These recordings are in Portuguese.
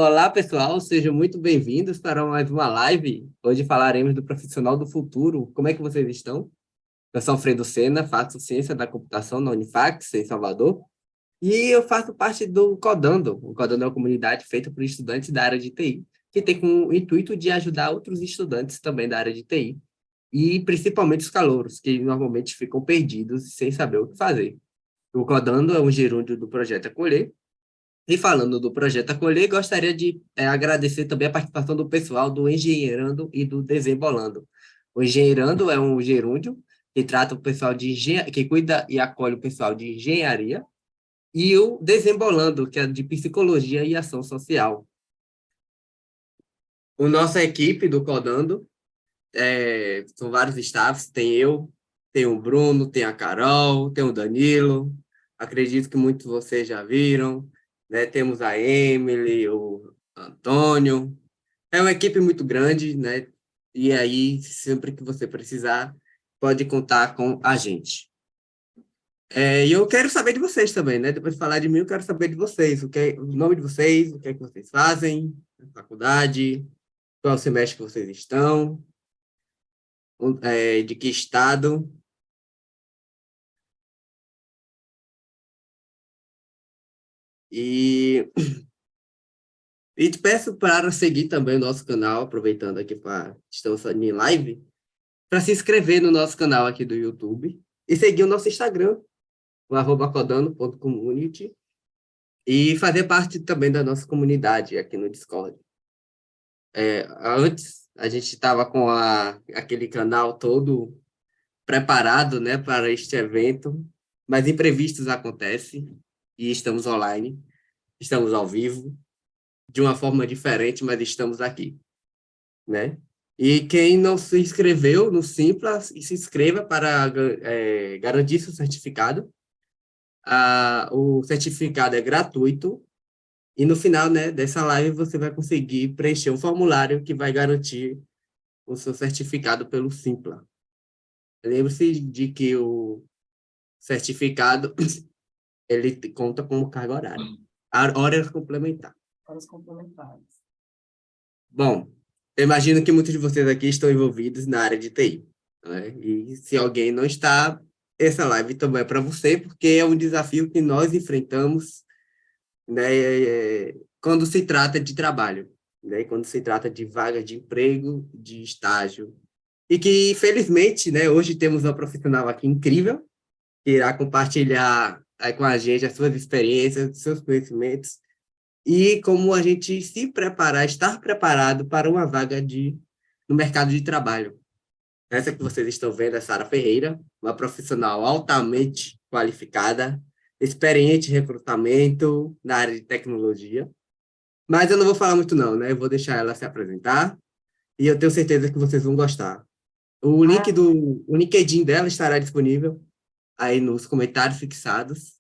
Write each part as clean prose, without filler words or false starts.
Olá, pessoal, sejam muito bem-vindos para mais uma live. Hoje falaremos do profissional do futuro. Como é que vocês estão? Eu sou Alfredo Sena, faço ciência da computação na Unifax, em Salvador, e eu faço parte do Codando. O Codando é uma comunidade feita por estudantes da área de TI, que tem com o intuito de ajudar outros estudantes também da área de TI, e principalmente os calouros, que normalmente ficam perdidos sem saber o que fazer. O Codando é um gerúndio do projeto Acolher. E falando do projeto Acolher, gostaria de agradecer também a participação do pessoal do Engenheirando e do Desembolando. O Engenheirando é um gerúndio que trata o pessoal de engenharia, que cuida e acolhe o pessoal de engenharia, e o Desembolando, que é de psicologia e ação social. A nossa equipe do Codando são vários staffs, tem eu, tem o Bruno, tem a Carol, tem o Danilo, acredito que muitos de vocês já viram, né? Temos a Emily, o Antônio, é uma equipe muito grande, né? E aí, sempre que você precisar, pode contar com a gente. E eu quero saber de vocês também, né? Depois de falar de mim, eu quero saber de vocês, o nome de vocês, o que é que vocês fazem na faculdade, qual semestre que vocês estão, de que estado. E, e te peço para seguir também o nosso canal, aproveitando aqui para estamos em live, para se inscrever no nosso canal aqui do YouTube e seguir o nosso Instagram, o @codando.community, e fazer parte também da nossa comunidade aqui no Discord. Antes, a gente estava com aquele canal todo preparado, né, para este evento, mas imprevistos acontecem e estamos online, estamos ao vivo, de uma forma diferente, mas estamos aqui, né? E quem não se inscreveu no Simpla, se inscreva para garantir seu certificado. O certificado é gratuito e no final, né, dessa live você vai conseguir preencher um formulário que vai garantir o seu certificado pelo Simpla. Lembre-se de que o certificado ele conta como carga horária. A hora complementar. Horas complementares. Bom, eu imagino que muitos de vocês aqui estão envolvidos na área de TI, né? E se alguém não está, essa live também é para você, porque é um desafio que nós enfrentamos, né, quando se trata de trabalho, né, quando se trata de vaga de emprego, de estágio. E que, felizmente, né, hoje temos uma profissional aqui incrível, que irá compartilhar com a gente as suas experiências, os seus conhecimentos, e como a gente se preparar, estar preparado para uma vaga no mercado de trabalho. Essa que vocês estão vendo é Sara Ferreira, uma profissional altamente qualificada, experiente em recrutamento na área de tecnologia. Mas eu não vou falar muito não, né? Eu vou deixar ela se apresentar e eu tenho certeza que vocês vão gostar. Ah, O LinkedIn dela estará disponível aí nos comentários fixados.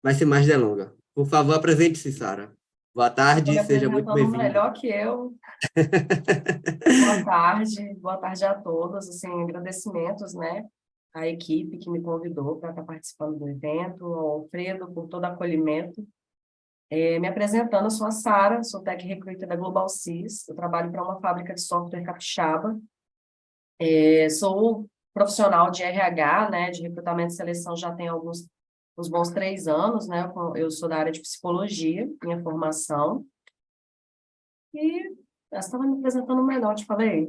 Vai ser mais delonga. Por favor, apresente-se, Sara. Boa estou tarde, me seja muito apresentando bem-vinda. melhor que eu. Boa tarde a todos. Assim, agradecimentos, né, à equipe que me convidou para estar participando do evento, ao Alfredo por todo o acolhimento. Me apresentando, eu sou a Sara, sou Tech Recruiter da Global Cis. Eu trabalho para uma fábrica de software capixaba. Sou profissional de RH, né, de recrutamento e seleção já tem uns bons 3 anos, né? Eu sou da área de psicologia, minha formação. E eu estava me apresentando melhor, te falei.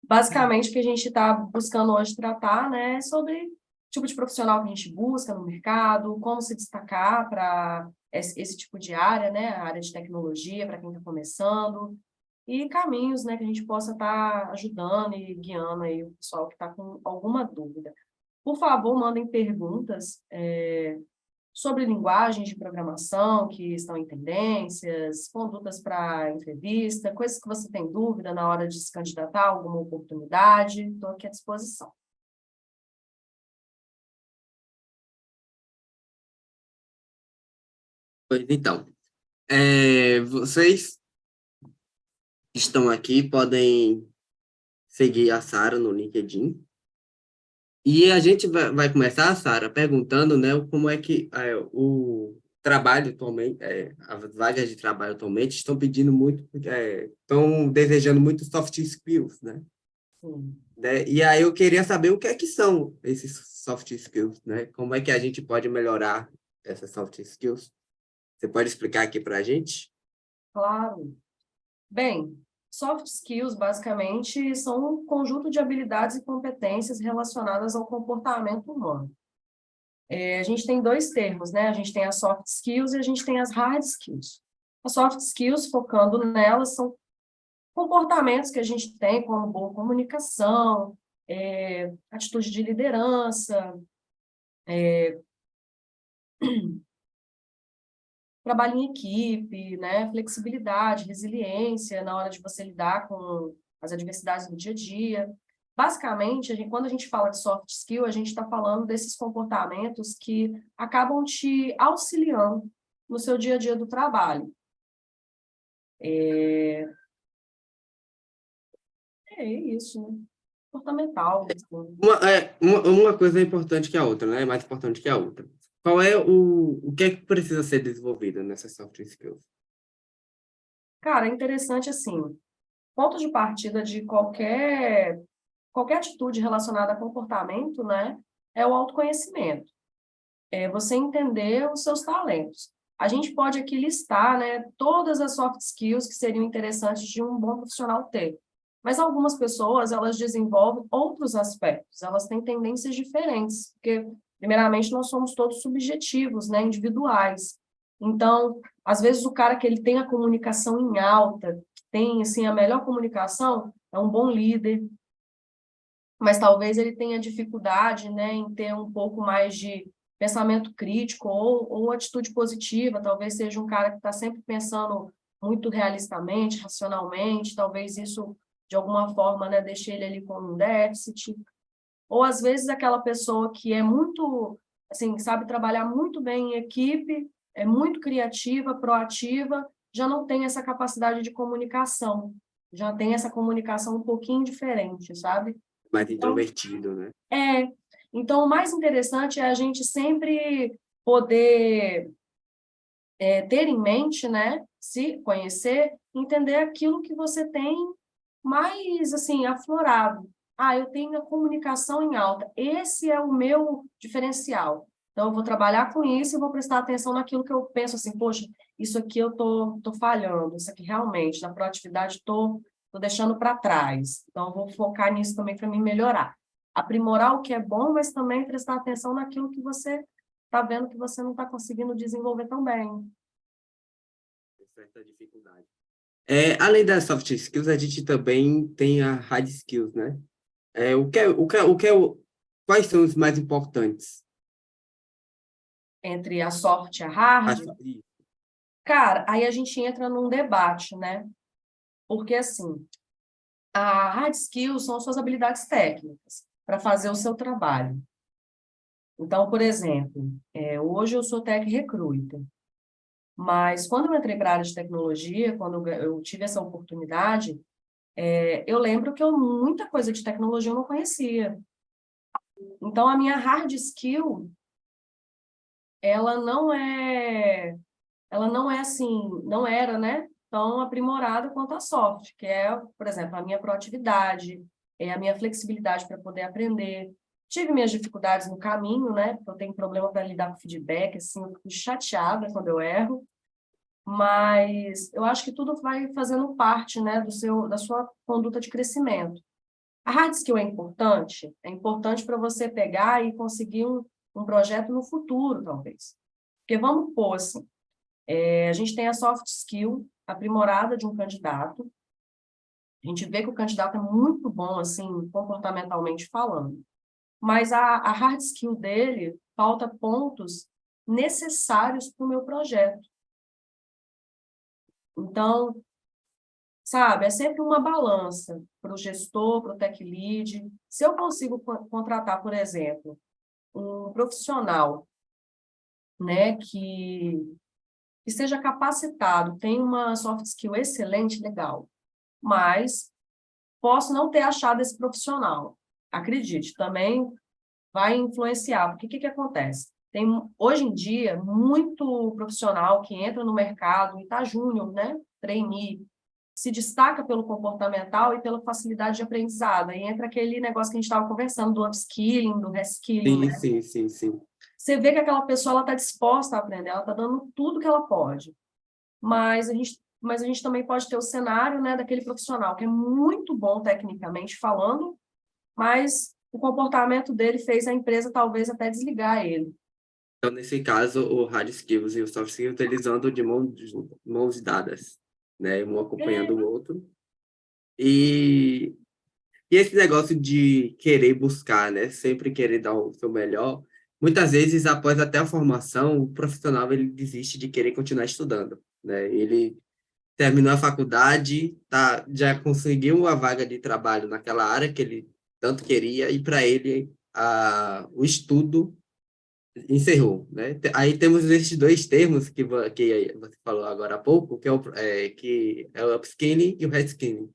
Basicamente, o que a gente está buscando hoje tratar, né, é sobre o tipo de profissional que a gente busca no mercado, como se destacar para esse tipo de área, né, a área de tecnologia, para quem está começando, e caminhos, né, que a gente possa estar ajudando e guiando aí o pessoal que está com alguma dúvida. Por favor, mandem perguntas, sobre linguagens de programação que estão em tendências, condutas para entrevista, coisas que você tem dúvida na hora de se candidatar a alguma oportunidade, estou aqui à disposição. Pois então, vocês estão aqui, podem seguir a Sara no LinkedIn. E a gente vai começar, Sara, perguntando, né, como é que trabalho atualmente, as vagas de trabalho atualmente estão pedindo muito, estão desejando muito soft skills, né? Sim. Né? E aí eu queria saber o que é que são esses soft skills, né? Como é que a gente pode melhorar essas soft skills? Você pode explicar aqui para a gente? Claro. Bem, soft skills, basicamente, são um conjunto de habilidades e competências relacionadas ao comportamento humano. A gente tem dois termos, né? A gente tem as soft skills e a gente tem as hard skills. As soft skills, focando nelas, são comportamentos que a gente tem, como boa comunicação, atitude de liderança, trabalho em equipe, né? Flexibilidade, resiliência na hora de você lidar com as adversidades do dia a dia. Basicamente, quando a gente fala de soft skill, a gente está falando desses comportamentos que acabam te auxiliando no seu dia a dia do trabalho. É isso, né? Comportamental. Assim. Uma coisa é importante que a outra, né? É mais importante que a outra. Qual é o que é que precisa ser desenvolvido nessas soft skills? Cara, é interessante assim, ponto de partida de qualquer atitude relacionada a comportamento, né, é o autoconhecimento. É você entender os seus talentos. A gente pode aqui listar, né, todas as soft skills que seriam interessantes de um bom profissional ter. Mas algumas pessoas, elas desenvolvem outros aspectos, elas têm tendências diferentes, porque, primeiramente, nós somos todos subjetivos, né, individuais. Então, às vezes, o cara que ele tem a comunicação em alta, tem, assim, a melhor comunicação, é um bom líder, mas talvez ele tenha dificuldade, né, em ter um pouco mais de pensamento crítico ou atitude positiva, talvez seja um cara que está sempre pensando muito realistamente, racionalmente, talvez isso, de alguma forma, né, deixe ele ali com um déficit, ou às vezes aquela pessoa que é muito, assim, sabe trabalhar muito bem em equipe, é muito criativa, proativa, já não tem essa capacidade de comunicação, já tem essa comunicação um pouquinho diferente, sabe? Mais Então, introvertido, né? é. Então, o mais interessante é a gente sempre poder ter em mente, né? Se conhecer, entender aquilo que você tem mais, assim, aflorado. Ah, eu tenho a comunicação em alta. Esse é o meu diferencial. Então, eu vou trabalhar com isso e vou prestar atenção naquilo que eu penso assim, poxa, isso aqui eu tô falhando, isso aqui realmente, na proatividade, tô deixando para trás. Então, eu vou focar nisso também para me melhorar. Aprimorar o que é bom, mas também prestar atenção naquilo que você está vendo que você não está conseguindo desenvolver tão bem. Certa dificuldade. Além das soft skills, a gente também tem a hard skills, né? Quais são os mais importantes? Entre a soft e a hard, Ih, cara, aí a gente entra num debate, né? Porque, assim, a hard skills são as suas habilidades técnicas para fazer o seu trabalho. Então, por exemplo, hoje eu sou tech recruiter, mas quando eu entrei para a área de tecnologia, quando eu tive essa oportunidade, eu lembro que muita coisa de tecnologia eu não conhecia. Então, a minha hard skill, ela não é ela não é assim, não era, né, tão aprimorada quanto a soft, que é, por exemplo, a minha proatividade, a minha flexibilidade para poder aprender. Tive minhas dificuldades no caminho, né, porque eu tenho problema para lidar com feedback, assim, eu fico chateada quando eu erro, mas eu acho que tudo vai fazendo parte, né, da sua conduta de crescimento. A hard skill é importante para você pegar e conseguir um projeto no futuro, talvez. Porque vamos pôr assim, a gente tem a soft skill aprimorada de um candidato. A gente vê que o candidato é muito bom, assim, comportamentalmente falando. Mas a hard skill dele falta pontos necessários para o meu projeto. Então, sabe, é sempre uma balança para o gestor, para o tech lead. Se eu consigo contratar, por exemplo, um profissional, né, que seja capacitado, tem uma soft skill excelente, legal. Mas posso não ter achado esse profissional. Acredite, também vai influenciar, porque o que acontece? Tem, hoje em dia, muito profissional que entra no mercado e está júnior, né? Trainee, se destaca pelo comportamental e pela facilidade de aprendizado. Aí entra aquele negócio que a gente estava conversando, do upskilling, do reskilling, Sim, né? sim, sim, sim. Você vê que aquela pessoa está disposta a aprender, ela está dando tudo que ela pode. Mas a gente também pode ter o cenário, né, daquele profissional que é muito bom tecnicamente falando, mas o comportamento dele fez a empresa talvez até desligar ele. Então, nesse caso, o hard skills e o soft skills, eles andam de mãos dadas, né? Um acompanhando o É, outro. E, e esse negócio de querer buscar, né? Sempre querer dar o seu melhor. Muitas vezes, após até a formação, o profissional ele desiste de querer continuar estudando, né? Ele terminou a faculdade, tá, já conseguiu uma vaga de trabalho naquela área que ele tanto queria, e para ele o estudo encerrou, né? Aí temos esses dois termos que você falou agora há pouco, que é o upskilling e o reskilling,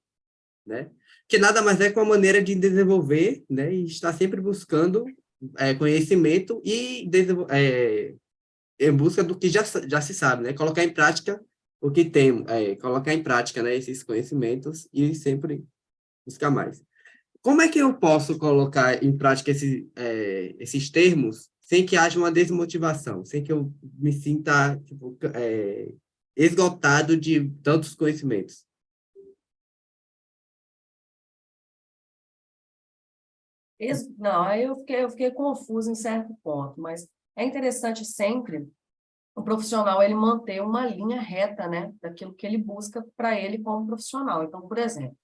né? Que nada mais é que uma maneira de desenvolver, né? E estar sempre buscando conhecimento e em busca do que já se sabe, né? Colocar em prática o que tem, colocar em prática, né? Esses conhecimentos e sempre buscar mais. Como é que eu posso colocar em prática esses termos sem que haja uma desmotivação, sem que eu me sinta tipo, esgotado de tantos conhecimentos? não, aí eu fiquei confusa em certo ponto, mas é interessante sempre o profissional ele manter uma linha reta, né, daquilo que ele busca para ele como profissional. Então, por exemplo,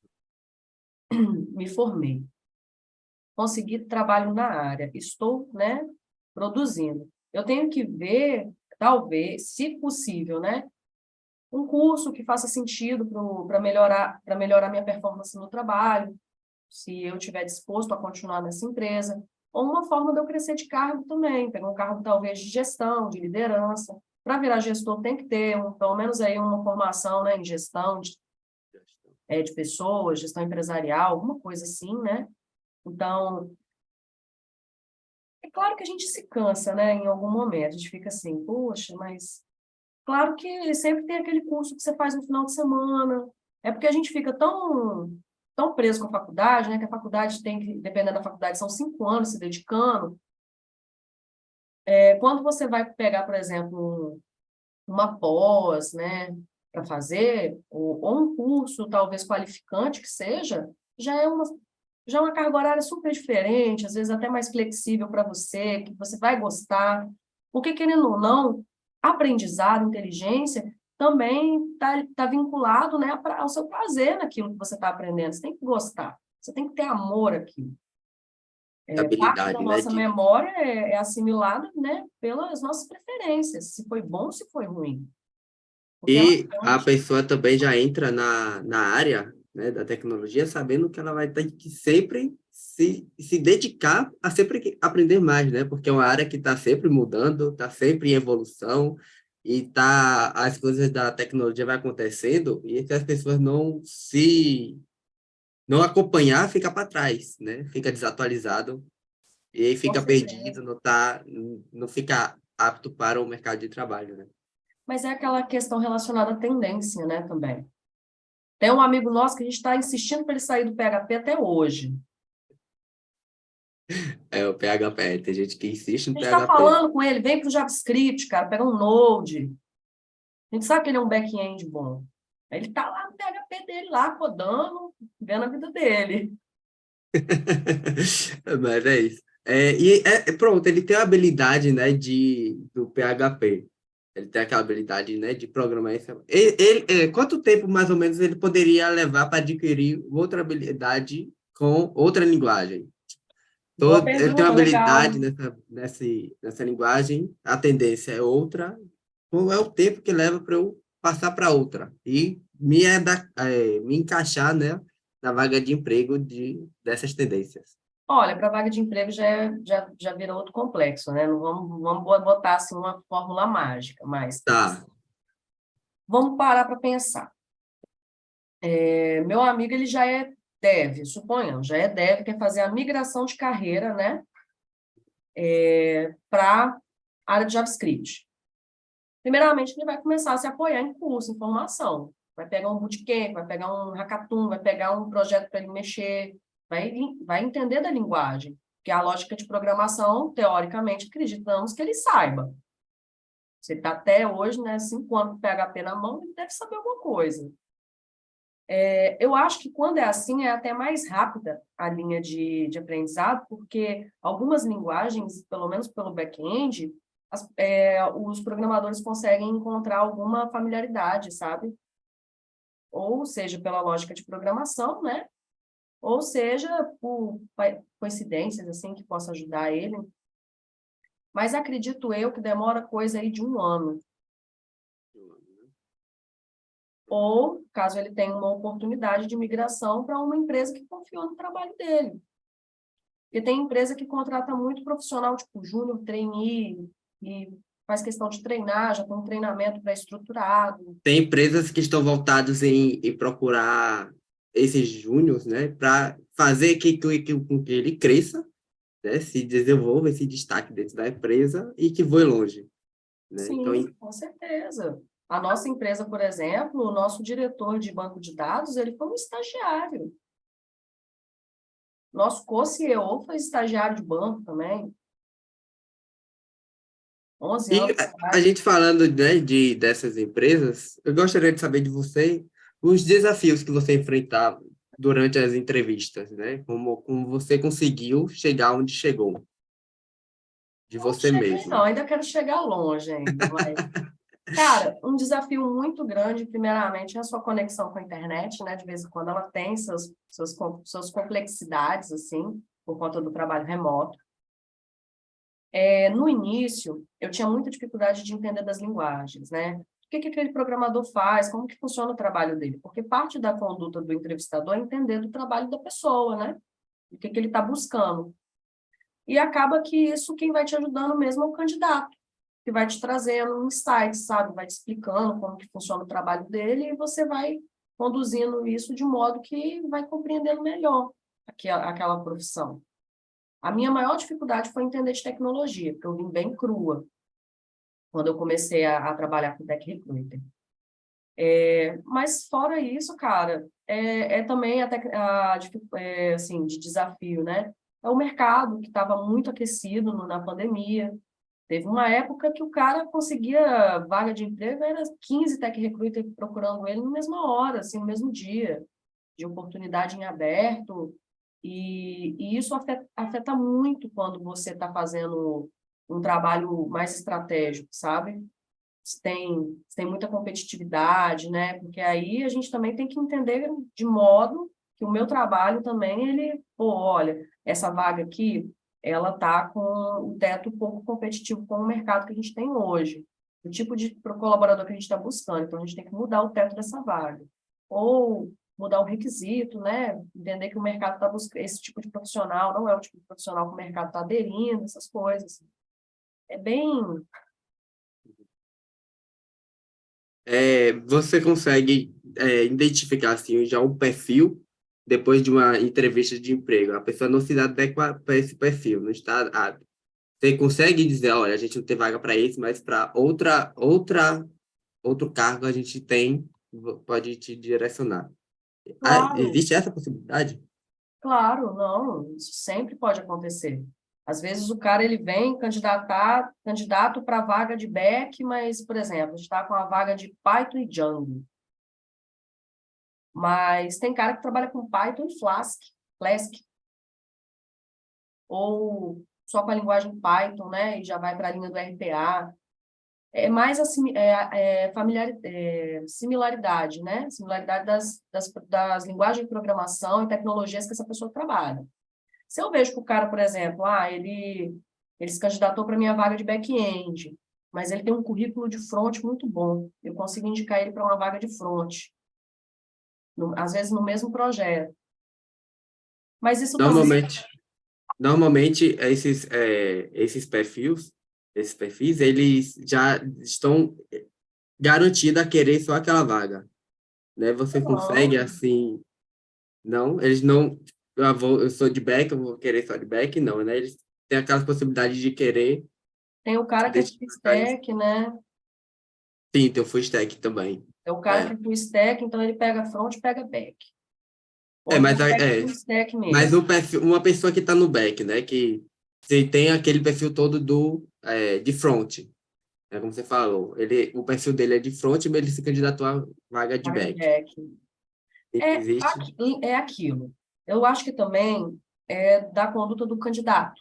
me formei, consegui trabalho na área, estou, né, produzindo. Eu tenho que ver, talvez, se possível, né, um curso que faça sentido para melhorar minha performance no trabalho, se eu estiver disposto a continuar nessa empresa, ou uma forma de eu crescer de cargo também, pegar um cargo talvez de gestão, de liderança. Para virar gestor tem que ter pelo menos aí uma formação, né, em gestão de pessoas, gestão empresarial, alguma coisa assim, né? Então, é claro que a gente se cansa, né, em algum momento, a gente fica assim, poxa, mas claro que sempre tem aquele curso que você faz no final de semana. É porque a gente fica tão preso com a faculdade, né? Que a faculdade tem que, dependendo da faculdade, são 5 anos se dedicando. Quando você vai pegar, por exemplo, uma pós, né? Para fazer, ou um curso talvez qualificante que seja, já é uma carga horária super diferente, às vezes até mais flexível para você, que você vai gostar. Porque, querendo ou não, aprendizado, inteligência, também tá vinculado, né, ao seu prazer naquilo que você está aprendendo. Você tem que gostar, você tem que ter amor aquilo. Parte da Habilidade, né? nossa memória é assimilada, né, pelas nossas preferências, se foi bom, se foi ruim. Porque é E a marcante. pessoa também já entra na área, né, da tecnologia sabendo que ela vai ter que sempre se dedicar a sempre aprender mais, né? Porque é uma área que está sempre mudando, está sempre em evolução, e as coisas da tecnologia vai acontecendo, e se as pessoas não acompanhar, fica para trás, né? Fica desatualizado, e aí Com fica certeza. perdido, não fica apto para o mercado de trabalho, né? Mas é aquela questão relacionada à tendência, né, também. Tem um amigo nosso que a gente está insistindo para ele sair do PHP até hoje. É o PHP, tem gente que insiste no A gente está PHP. falando com ele, vem para o JavaScript, cara, pega um Node. A gente sabe que ele é um back-end bom. Ele está lá no PHP dele, lá, codando, vendo a vida dele. Mas é isso. Pronto, ele tem a habilidade, né, do PHP. Ele tem aquela habilidade, né, de programar isso. Quanto tempo, mais ou menos, ele poderia levar para adquirir outra habilidade com outra linguagem? Boa Ele tem uma pergunta, habilidade legal. nessa linguagem, a tendência é outra. Qual é o tempo que leva para eu passar para outra? E me encaixar, né, na vaga de emprego dessas tendências. Olha, para vaga de emprego já vira outro complexo, né? Não vamos botar assim uma fórmula mágica, mas Tá. vamos parar para pensar. Meu amigo, ele já é dev, suponhamos, já é dev, quer fazer a migração de carreira, né? Para área de JavaScript. Primeiramente, ele vai começar a se apoiar em curso, em formação. Vai pegar um bootcamp, vai pegar um hackathon, vai pegar um projeto para ele mexer, vai entender da linguagem. Porque a lógica de programação, teoricamente, acreditamos que ele saiba. Se ele está até hoje, né, 5 anos com PHP na mão, ele deve saber alguma coisa. Eu acho que quando é assim, é até mais rápida a linha de aprendizado, porque algumas linguagens, pelo menos pelo back-end, os programadores conseguem encontrar alguma familiaridade, sabe? Ou seja, pela lógica de programação, né? Ou seja, por coincidências, assim, que possa ajudar ele. Mas acredito eu que demora coisa aí de 1 ano. Ou, caso ele tenha uma oportunidade de migração para uma empresa que confiou no trabalho dele. Porque tem empresa que contrata muito profissional, tipo júnior, trainee, e faz questão de treinar, já tem um treinamento pré-estruturado. Tem empresas que estão voltadas em procurar esses júniors, né, para fazer com que ele cresça, né, se desenvolva, se destaque dentro da empresa e que voe longe, né? Então, Sim, com certeza. A nossa empresa, por exemplo, o nosso diretor de banco de dados, ele foi um estagiário. Nosso co-CEO foi estagiário de banco também, 11 e anos a atrás. gente falando, né, dessas empresas, eu gostaria de saber de você os desafios que você enfrentava durante as entrevistas, né? Como você conseguiu chegar onde chegou, de Não você cheguei, não, mesmo. ainda quero chegar longe ainda, mas, cara, um desafio muito grande, primeiramente, é a sua conexão com a internet, né? De vez em quando ela tem suas complexidades, assim, por conta do trabalho remoto. No início, eu tinha muita dificuldade de entender das linguagens, né? O que aquele programador faz, como que funciona o trabalho dele? Porque parte da conduta do entrevistador é entender do trabalho da pessoa, né? O que ele está buscando. E acaba que isso quem vai te ajudando mesmo é o candidato, que vai te trazendo insights, sabe? Vai te explicando como que funciona o trabalho dele e você vai conduzindo isso de modo que vai compreendendo melhor aquela profissão. A minha maior dificuldade foi entender de tecnologia, porque eu vim bem crua quando eu comecei a trabalhar com Tech Recruiter. Mas fora isso, cara, também assim, de desafio, né? É o mercado que estava muito aquecido na pandemia. Teve uma época que o cara conseguia vaga de emprego, era 15 Tech Recruiter procurando ele na mesma hora, assim, no mesmo dia, de oportunidade em aberto. E isso afeta muito quando você está fazendo um trabalho mais estratégico, sabe? Se tem muita competitividade, né? Porque aí a gente também tem que entender de modo que o meu trabalho também, olha, essa vaga aqui, ela tá com um teto pouco competitivo com o mercado que a gente tem hoje, o tipo de colaborador que a gente está buscando, então a gente tem que mudar o teto dessa vaga. Ou mudar o requisito, né? Entender que o mercado está buscando esse tipo de profissional, não é o tipo de profissional que o mercado está aderindo, essas coisas. É bem. Você consegue identificar assim, já um perfil depois de uma entrevista de emprego. A pessoa não se adequa para esse perfil, não está apta. Você consegue dizer, olha, a gente não tem vaga para esse, mas para outro cargo a gente tem, pode te direcionar. Claro. Existe essa possibilidade? Claro, não, isso sempre pode acontecer. Às vezes o cara ele vem candidato para a vaga de back, mas, por exemplo, a gente está com a vaga de Python e Django. Mas tem cara que trabalha com Python e Flask, ou só com a linguagem Python, né? E já vai para a linha do RPA. É mais assim, similaridade, né? Similaridade das linguagens de programação e tecnologias que essa pessoa trabalha. Se eu vejo que o cara, por exemplo, ele se candidatou para minha vaga de back-end, mas ele tem um currículo de front muito bom, eu consigo indicar ele para uma vaga de front, às vezes no mesmo projeto. Mas isso também, Normalmente, normalmente esses perfis, eles já estão garantidos a querer só aquela vaga, né? Você consegue não, assim, não, eles não, eu sou de back, eu vou querer só de back, não, né? Eles têm aquelas possibilidades de querer Tem o cara que é Desde full trás. stack, né? Sim, tem o full stack também. É o cara que É, é full stack, então ele pega front e pega back. Ou é então mas, pega full stack mas mesmo. o perfil, uma pessoa que está no back, né? Que se tem aquele perfil todo de front. É como você falou. O perfil dele é de front, mas ele se candidatou à vaga de Vaga de back. back. Existe. É aquilo. Eu acho que também é da conduta do candidato.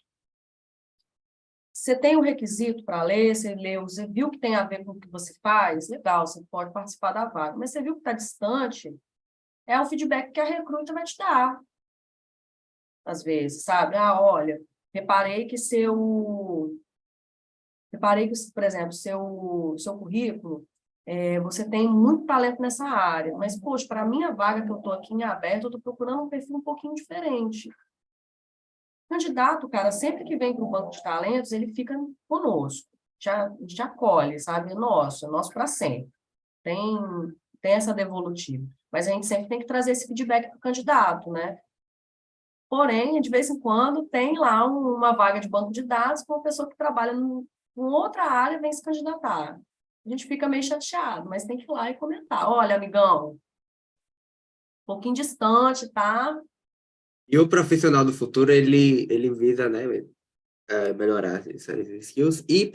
Você tem um requisito para ler, você leu, você viu que tem a ver com o que você faz, legal, você pode participar da vaga. Mas você viu que está distante, é o feedback que a recruta vai te dar, às vezes, sabe? Ah, olha, reparei que por exemplo, seu currículo, você tem muito talento nessa área, mas, poxa, para a minha vaga que eu estou aqui em aberto, eu estou procurando um perfil um pouquinho diferente. Candidato, cara, sempre que vem para o banco de talentos, ele fica conosco, já acolhe, sabe? É nosso para sempre. Tem, tem essa devolutiva. Mas a gente sempre tem que trazer esse feedback para o candidato, né? Porém, de vez em quando, tem lá uma vaga de banco de dados com uma pessoa que trabalha em outra área vem se candidatar. A gente fica meio chateado, mas tem que ir lá e comentar. Olha, amigão, um pouquinho distante, tá? E o profissional do futuro, ele visa, né, melhorar essas skills e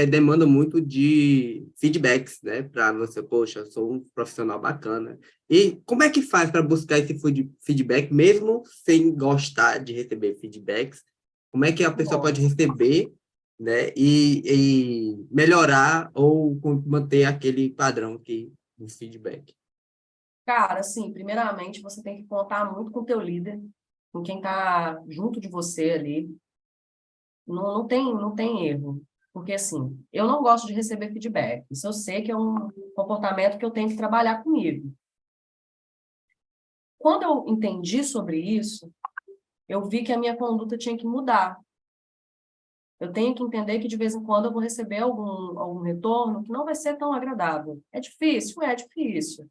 demanda muito de feedbacks, né, para você, poxa, eu sou um profissional bacana. E como é que faz para buscar esse feedback, mesmo sem gostar de receber feedbacks? Como é que a pessoa Bom, pode receber, né, e melhorar ou manter aquele padrão do feedback? cara, assim, primeiramente, você tem que contar muito com o teu líder, com quem está junto de você ali. Não tem erro. Porque, assim, eu não gosto de receber feedback. Isso eu sei que é um comportamento que eu tenho que trabalhar comigo. Quando eu entendi sobre isso, eu vi que a minha conduta tinha que mudar. Eu tenho que entender que de vez em quando eu vou receber algum retorno que não vai ser tão agradável. É difícil? É difícil.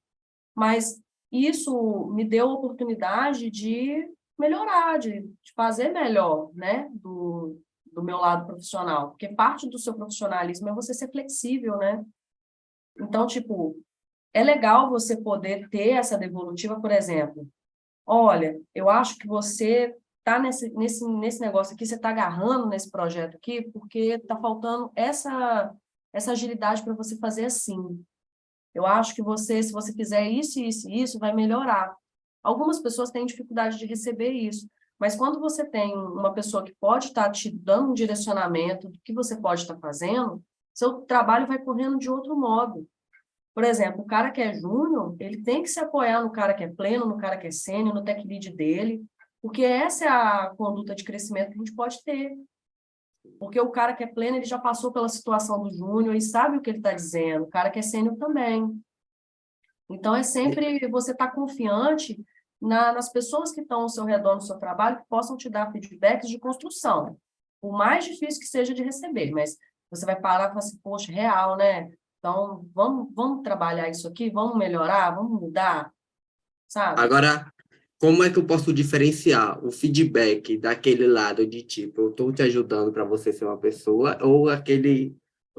Mas isso me deu a oportunidade de melhorar, de fazer melhor, né, do meu lado profissional. Porque parte do seu profissionalismo é você ser flexível, né? Então, tipo, é legal você poder ter essa devolutiva, por exemplo. Olha, eu acho que você está nesse negócio aqui, você está agarrando nesse projeto aqui, porque está faltando essa agilidade para você fazer assim. Eu acho que você, se você fizer isso, isso e isso, vai melhorar. Algumas pessoas têm dificuldade de receber isso, mas quando você tem uma pessoa que pode estar te dando um direcionamento do que você pode estar fazendo, seu trabalho vai correndo de outro modo. Por exemplo, o cara que é júnior, ele tem que se apoiar no cara que é pleno, no cara que é sênior, no tech lead dele, porque essa é a conduta de crescimento que a gente pode ter. Porque o cara que é pleno, ele já passou pela situação do júnior e sabe o que ele está dizendo. O cara que é sênior também. Então, é sempre você estar confiante nas pessoas que estão ao seu redor no seu trabalho, que possam te dar feedbacks de construção. O mais difícil que seja de receber, mas você vai parar e falar assim, poxa, real, né? Então, vamos trabalhar isso aqui, vamos melhorar, vamos mudar, sabe? Agora, como é que eu posso diferenciar o feedback daquele lado de tipo, eu estou te ajudando para você ser uma pessoa, ou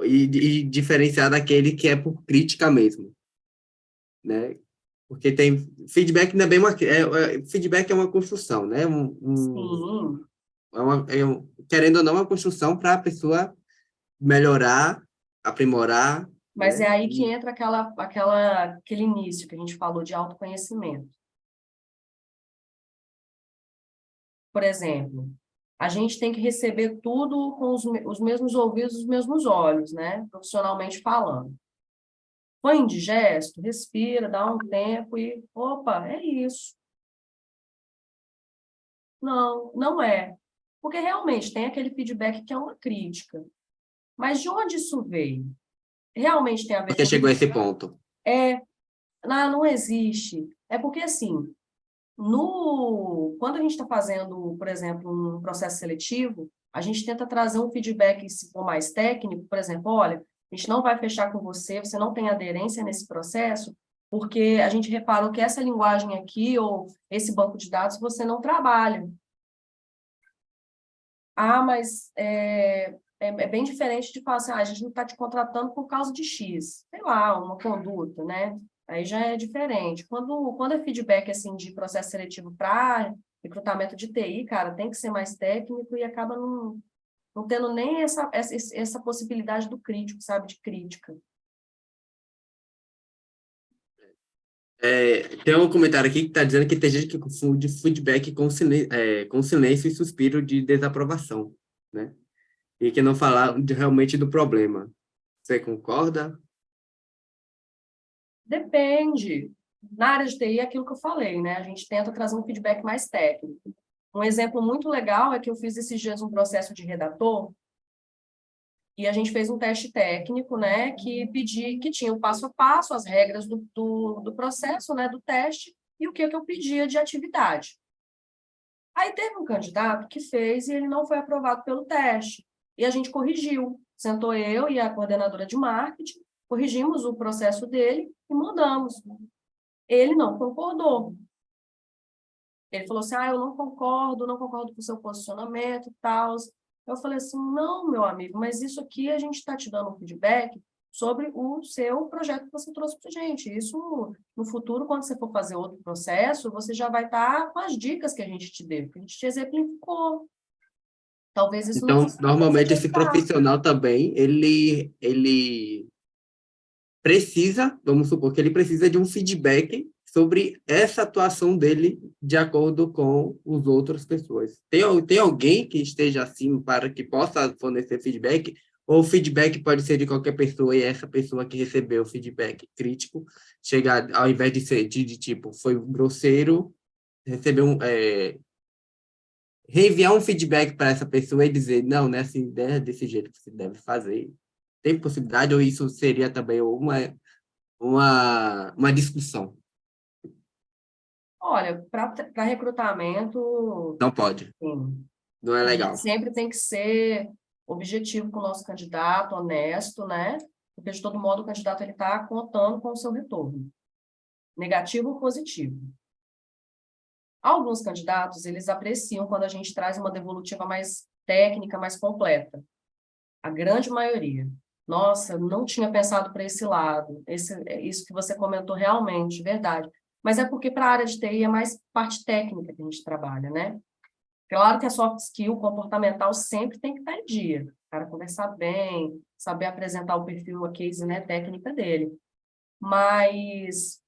e diferenciar daquele que é por crítica mesmo, né? Porque tem feedback não é bem feedback é uma construção, né? Sim, Querendo ou não, é uma construção para a pessoa melhorar, aprimorar, mas é né? aí que entra aquele início que a gente falou de autoconhecimento. Por exemplo, a gente tem que receber tudo com os mesmos ouvidos, os mesmos olhos, né? Profissionalmente falando. Foi indigesto? Respira, dá um tempo e, opa, é isso. Não, não é. Porque realmente tem aquele feedback que é uma crítica. Mas de onde isso veio? Realmente tem a ver Porque com chegou a isso? esse ponto. É, não existe. É porque, assim, quando a gente está fazendo, por exemplo, um processo seletivo, a gente tenta trazer um feedback, se for mais técnico, por exemplo, olha, a gente não vai fechar com você, você não tem aderência nesse processo, porque a gente reparou que essa linguagem aqui, ou esse banco de dados, você não trabalha. Ah, mas é bem diferente de falar assim, a gente não está te contratando por causa de X, sei lá, uma conduta, né? Aí já é diferente. Quando é feedback, assim, de processo seletivo para recrutamento de TI, cara, tem que ser mais técnico e acaba não tendo nem essa possibilidade do crítico, sabe, de crítica. Tem um comentário aqui que está dizendo que tem gente que confunde feedback com silêncio e suspiro de desaprovação, né? E que não fala realmente do problema. Você concorda? Depende. Na área de TI é aquilo que eu falei, né? A gente tenta trazer um feedback mais técnico. Um exemplo muito legal é que eu fiz esses dias um processo de redator e a gente fez um teste técnico, né, que tinha o passo a passo, as regras do processo, né, do teste, e o que eu pedia de atividade. Aí teve um candidato que fez e ele não foi aprovado pelo teste. E a gente corrigiu. Sentou eu e a coordenadora de marketing, corrigimos o processo dele e mudamos. Ele não concordou. Ele falou assim, eu não concordo com o seu posicionamento e tal. Eu falei assim, não, meu amigo, mas isso aqui a gente está te dando um feedback sobre o seu projeto que você trouxe para a gente. Isso, no futuro, quando você for fazer outro processo, você já vai estar com as dicas que a gente te deu, que a gente te exemplificou. Talvez isso não Então, fosse normalmente esse evitar. profissional também, ele precisa, vamos supor que ele precisa de um feedback sobre essa atuação dele de acordo com as outras pessoas. Tem alguém que esteja acima para que possa fornecer feedback? Ou o feedback pode ser de qualquer pessoa e essa pessoa que recebeu o feedback crítico chegar, ao invés de ser de tipo, foi grosseiro, receber reenviar um feedback para essa pessoa e dizer, não, nessa ideia é desse jeito que você deve fazer. Tem possibilidade ou isso seria também uma discussão? Olha, para recrutamento, Não pode, sim, não é a gente legal. sempre tem que ser objetivo com o nosso candidato, honesto, né? Porque, de todo modo, o candidato ele está contando com o seu retorno, negativo ou positivo. Alguns candidatos, eles apreciam quando a gente traz uma devolutiva mais técnica, mais completa. A grande maioria. Nossa, não tinha pensado para esse lado. Isso que você comentou realmente, verdade. Mas é porque para a área de TI é mais parte técnica que a gente trabalha, né? Claro que a soft skill comportamental sempre tem que estar em dia. O cara conversar bem, saber apresentar o perfil, a case, né, técnica dele. Mas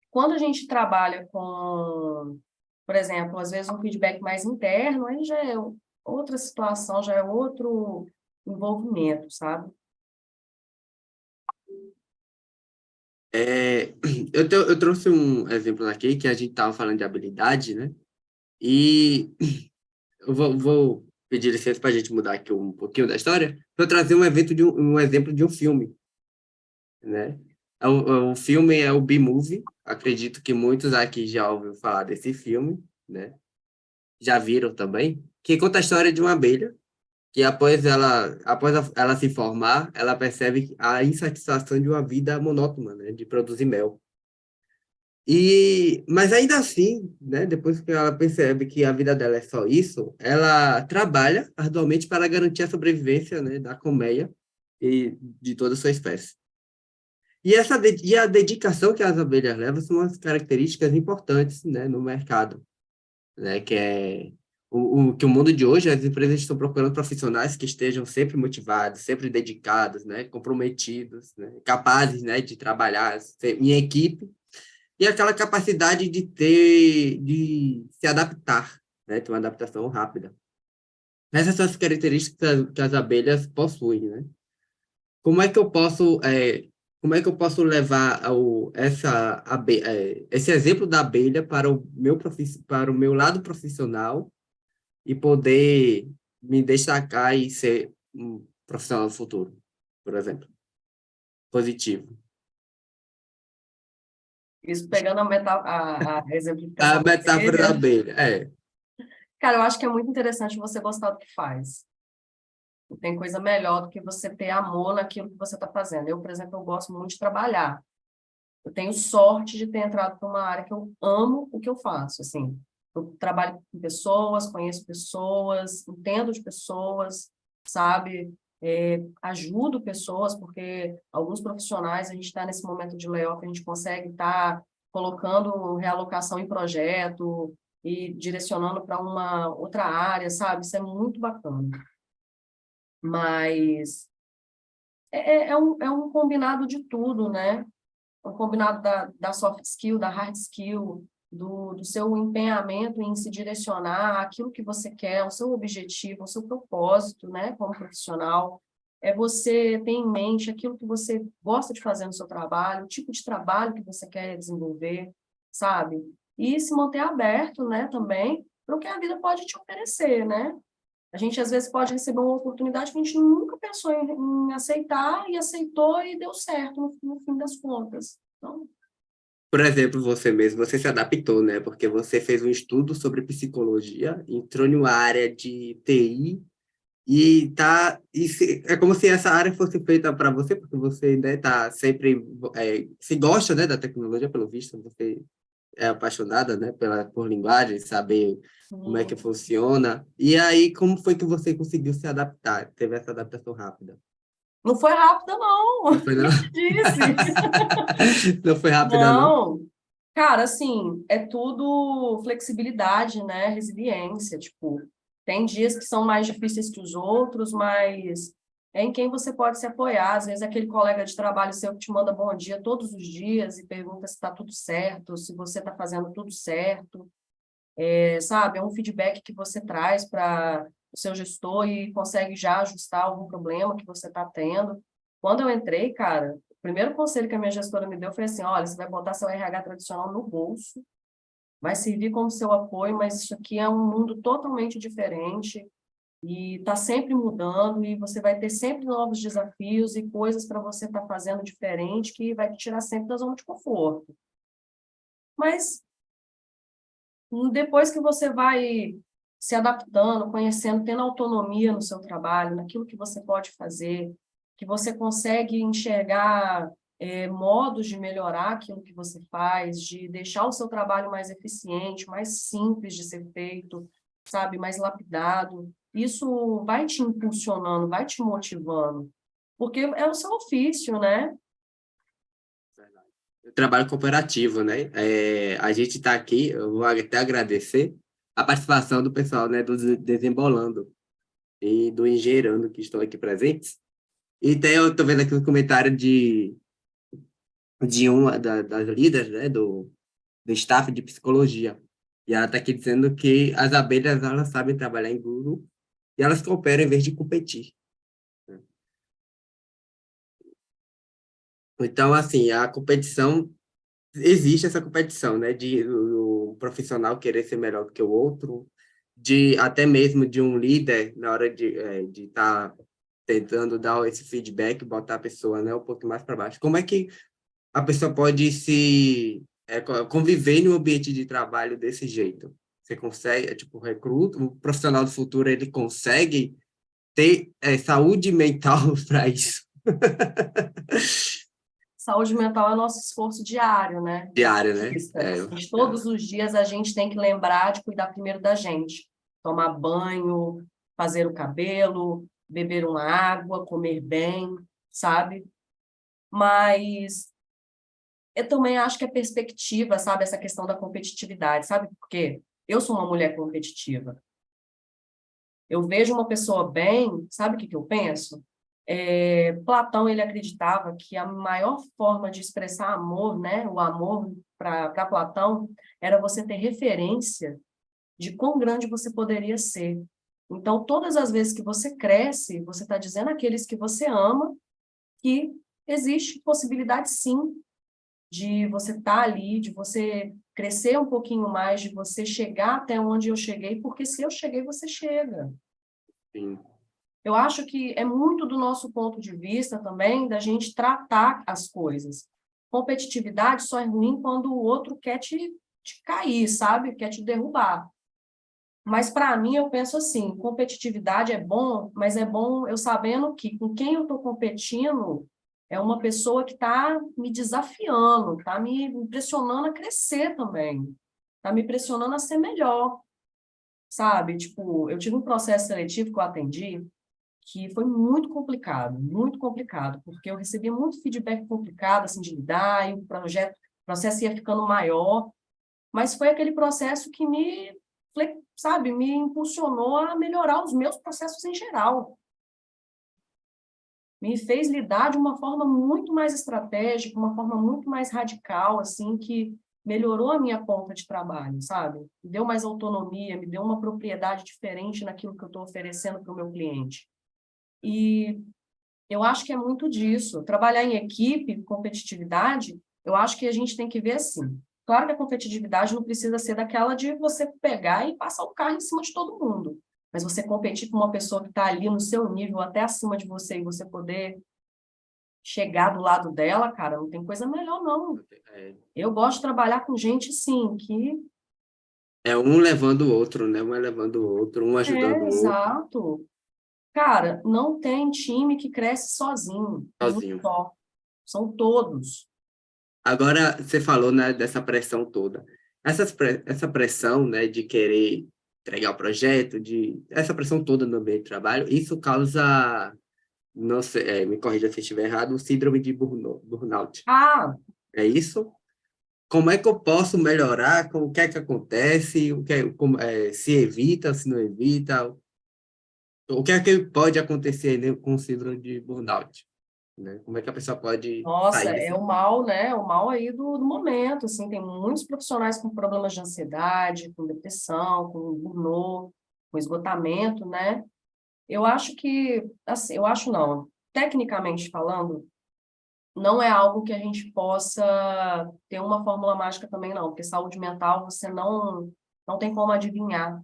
quando a gente trabalha com, por exemplo, às vezes um feedback mais interno, aí já é outra situação, já é outro envolvimento, sabe? É, eu trouxe um exemplo aqui que a gente estava falando de habilidade, né? E eu vou pedir licença para a gente mudar aqui um pouquinho da história, para trazer um exemplo de um filme, né? O filme é o B-Movie, acredito que muitos aqui já ouviram falar desse filme, né? Já viram também, que conta a história de uma abelha que após ela se formar, ela percebe a insatisfação de uma vida monótona, né? De produzir mel. Mas ainda assim, né, depois que ela percebe que a vida dela é só isso, ela trabalha arduamente para garantir a sobrevivência, né, da colmeia e de toda a sua espécie. E a dedicação que as abelhas levam são as características importantes, né, no mercado, né, que é que o mundo de hoje, as empresas estão procurando profissionais que estejam sempre motivados, sempre dedicados, né, comprometidos, né, capazes, né, de trabalhar em equipe e aquela capacidade de se adaptar, né? Ter uma adaptação rápida. Essas são as características que as abelhas possuem, né? Como é que eu posso, como é que eu posso levar esse exemplo da abelha para para o meu lado profissional e poder me destacar e ser um profissional do futuro, por exemplo, positivo? Isso pegando a A exemplificação da metáfora da abelha. abelha, Cara, eu acho que é muito interessante você gostar do que faz. Não tem coisa melhor do que você ter amor naquilo que você está fazendo. Eu, por exemplo, eu gosto muito de trabalhar. Eu tenho sorte de ter entrado para uma área que eu amo o que eu faço, assim. Eu trabalho com pessoas, conheço pessoas, entendo de pessoas. sabe? Ajudo pessoas, porque alguns profissionais, a gente está nesse momento de layoff, a gente consegue estar colocando realocação em projeto e direcionando para uma outra área, sabe? Isso é muito bacana. Mas é um combinado de tudo, né? Um combinado da soft skill, da hard skill, do seu empenhamento em se direcionar àquilo que você quer, o seu objetivo, o seu propósito, né, como profissional. É você ter em mente aquilo que você gosta de fazer no seu trabalho, o tipo de trabalho que você quer desenvolver, sabe? E se manter aberto, né, também, para o que a vida pode te oferecer, né? A gente, às vezes, pode receber uma oportunidade que a gente nunca pensou em aceitar, e aceitou e deu certo no fim das contas. Então, Por exemplo, você mesmo, você se adaptou, né? Porque você fez um estudo sobre psicologia, entrou em uma área de TI é como se essa área fosse feita para você, porque você, né, tá sempre se gosta, né, da tecnologia, pelo visto, você é apaixonada, né, por linguagem, saber como é que sim. funciona. E aí, como foi que você conseguiu se adaptar? Teve essa adaptação rápida? Não foi rápida, não. Não foi, não? Quem te disse? Não foi rápida, não? Não. Cara, assim, é tudo flexibilidade, né? Resiliência. Tipo, tem dias que são mais difíceis que os outros, mas é em quem você pode se apoiar. Às vezes, aquele colega de trabalho seu que te manda bom dia todos os dias e pergunta se está tudo certo, se você está fazendo tudo certo. Sabe? É um feedback que você traz para o seu gestor e consegue já ajustar algum problema que você está tendo. Quando eu entrei, cara, o primeiro conselho que a minha gestora me deu foi assim: olha, você vai botar seu RH tradicional no bolso, vai servir como seu apoio, mas isso aqui é um mundo totalmente diferente e está sempre mudando e você vai ter sempre novos desafios e coisas para você estar fazendo diferente que vai te tirar sempre da zona de conforto. Mas depois que você vai se adaptando, conhecendo, tendo autonomia no seu trabalho, naquilo que você pode fazer, que você consegue enxergar modos de melhorar aquilo que você faz, de deixar o seu trabalho mais eficiente, mais simples de ser feito, sabe, mais lapidado. Isso vai te impulsionando, vai te motivando, porque é o seu ofício, né? Eu trabalho cooperativo, né? A gente está aqui, eu vou até agradecer a participação do pessoal, né, do Desembolando e do Engenheirando, que estão aqui presentes. E tem, eu estou vendo aqui um comentário de uma das líderes, né, do staff de psicologia. E ela está aqui dizendo que as abelhas, elas sabem trabalhar em grupo e elas cooperam em vez de competir. Então, assim, a competição, existe essa competição, né, de o profissional querer ser melhor do que o outro, de até mesmo de um líder, na hora de estar tentando dar esse feedback, botar a pessoa, né, um pouco mais para baixo. Como é que a pessoa pode conviver em um ambiente de trabalho desse jeito? Você consegue, tipo, o profissional do futuro, ele consegue ter saúde mental para isso? Saúde mental é nosso esforço diário, né? Diário, né? Todos os dias a gente tem que lembrar de cuidar primeiro da gente. Tomar banho, fazer o cabelo, beber uma água, comer bem, sabe? Mas eu também acho que a perspectiva, sabe? Essa questão da competitividade, sabe por quê? Eu sou uma mulher competitiva. Eu vejo uma pessoa bem, sabe o que eu penso? Platão, ele acreditava que a maior forma de expressar amor, né, o amor para Platão, era você ter referência de quão grande você poderia ser. Então, todas as vezes que você cresce, você está dizendo àqueles que você ama que existe possibilidade, sim, de você estar ali, de você crescer um pouquinho mais, de você chegar até onde eu cheguei, porque se eu cheguei, você chega. Sim. Eu acho que é muito do nosso ponto de vista também da gente tratar as coisas. Competitividade só é ruim quando o outro quer te cair, sabe? Quer te derrubar. Mas para mim eu penso assim, competitividade é bom, mas é bom eu sabendo que com quem eu estou competindo é uma pessoa que está me desafiando, está me impressionando a crescer também, está me pressionando a ser melhor, sabe? Tipo, eu tive um processo seletivo que eu atendi, que foi muito complicado, porque eu recebia muito feedback complicado, assim, de lidar, e o processo ia ficando maior, mas foi aquele processo que sabe, me impulsionou a melhorar os meus processos em geral. Me fez lidar de uma forma muito mais estratégica, uma forma muito mais radical, assim, que melhorou a minha ponta de trabalho, sabe? Me deu mais autonomia, me deu uma propriedade diferente naquilo que eu estou oferecendo para o meu cliente. E eu acho que é muito disso. Trabalhar em equipe, competitividade, eu acho que a gente tem que ver assim. Claro que a competitividade não precisa ser daquela de você pegar e passar o carro em cima de todo mundo. Mas você competir com uma pessoa que está ali no seu nível, até acima de você, e você poder chegar do lado dela, cara, não tem coisa melhor, não. É, Eu gosto de trabalhar com gente, sim, que é um levando o outro, né? Um é levando o outro, um ajudando o outro, exato. Cara, não tem time que cresce sozinho, tem um sozinho. só. São todos. Agora, você falou, né, dessa pressão toda. Essa pressão, né, de querer entregar o projeto, essa pressão toda no ambiente de trabalho, isso causa, não sei, me corrija se eu estiver errado, síndrome de burnout. Ah, É isso? Como é que eu posso melhorar? O que é que acontece? Se evita, se não evita? O que é que pode acontecer, né, com síndrome de burnout? Né? Como é que a pessoa pode nossa, sair é desse... o mal, né? O mal aí do momento, assim, tem muitos profissionais com problemas de ansiedade, com depressão, com burnout, com esgotamento, né? Eu acho que, assim, eu acho não, tecnicamente falando, não é algo que a gente possa ter uma fórmula mágica também, não, porque saúde mental você não tem como adivinhar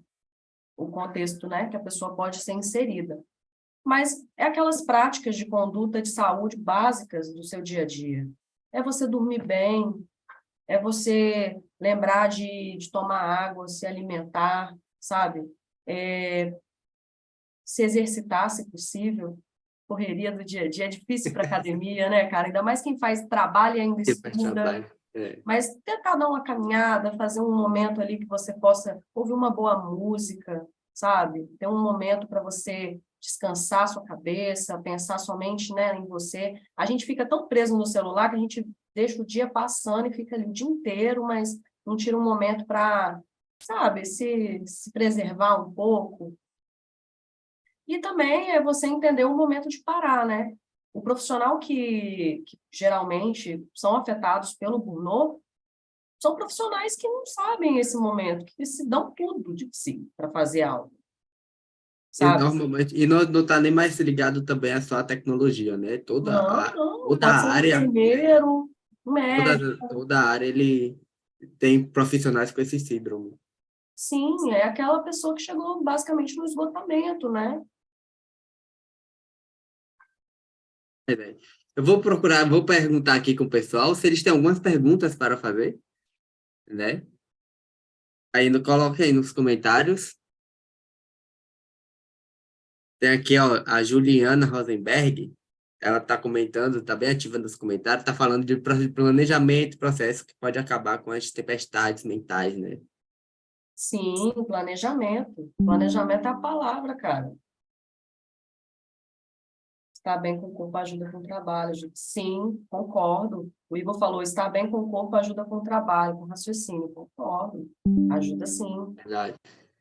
o contexto, né, que a pessoa pode ser inserida. Mas é aquelas práticas de conduta de saúde básicas do seu dia a dia. É você dormir bem, é você lembrar de tomar água, se alimentar, sabe? É, se exercitar, se possível. Correria do dia a dia é difícil para academia, né, cara? Ainda mais quem faz trabalho e ainda Tipo de estuda. trabalho? É. Mas tentar dar uma caminhada, fazer um momento ali que você possa ouvir uma boa música, sabe? Ter um momento para você descansar sua cabeça, pensar somente, né, em você. A gente fica tão preso no celular que a gente deixa o dia passando e fica ali o dia inteiro, mas não tira um momento para, sabe, se preservar um pouco. E também é você entender o momento de parar, né? O profissional que geralmente são afetados pelo burnout são profissionais que não sabem esse momento, que se dão tudo de si para fazer algo, E sabe? normalmente, e não está nem mais ligado também a só a tecnologia, né? Não, Toda pode a ser um área, né? enfermeiro, um médico. Toda a área ele tem profissionais com esse síndrome. Sim, é aquela pessoa que chegou basicamente no esgotamento, né? É, né? Eu vou procurar, vou perguntar aqui com o pessoal se eles têm algumas perguntas para fazer, né? Coloque aí nos comentários. Tem aqui, ó, a Juliana Rosenberg, ela está comentando, está bem ativa nos comentários, está falando de planejamento, processo que pode acabar com as tempestades mentais, né? Sim, planejamento. Planejamento é a palavra, cara. Estar bem com o corpo ajuda com o trabalho. Sim, concordo. O Igor falou, estar bem com o corpo ajuda com o trabalho, com o raciocínio. Concordo. Ajuda sim. Verdade,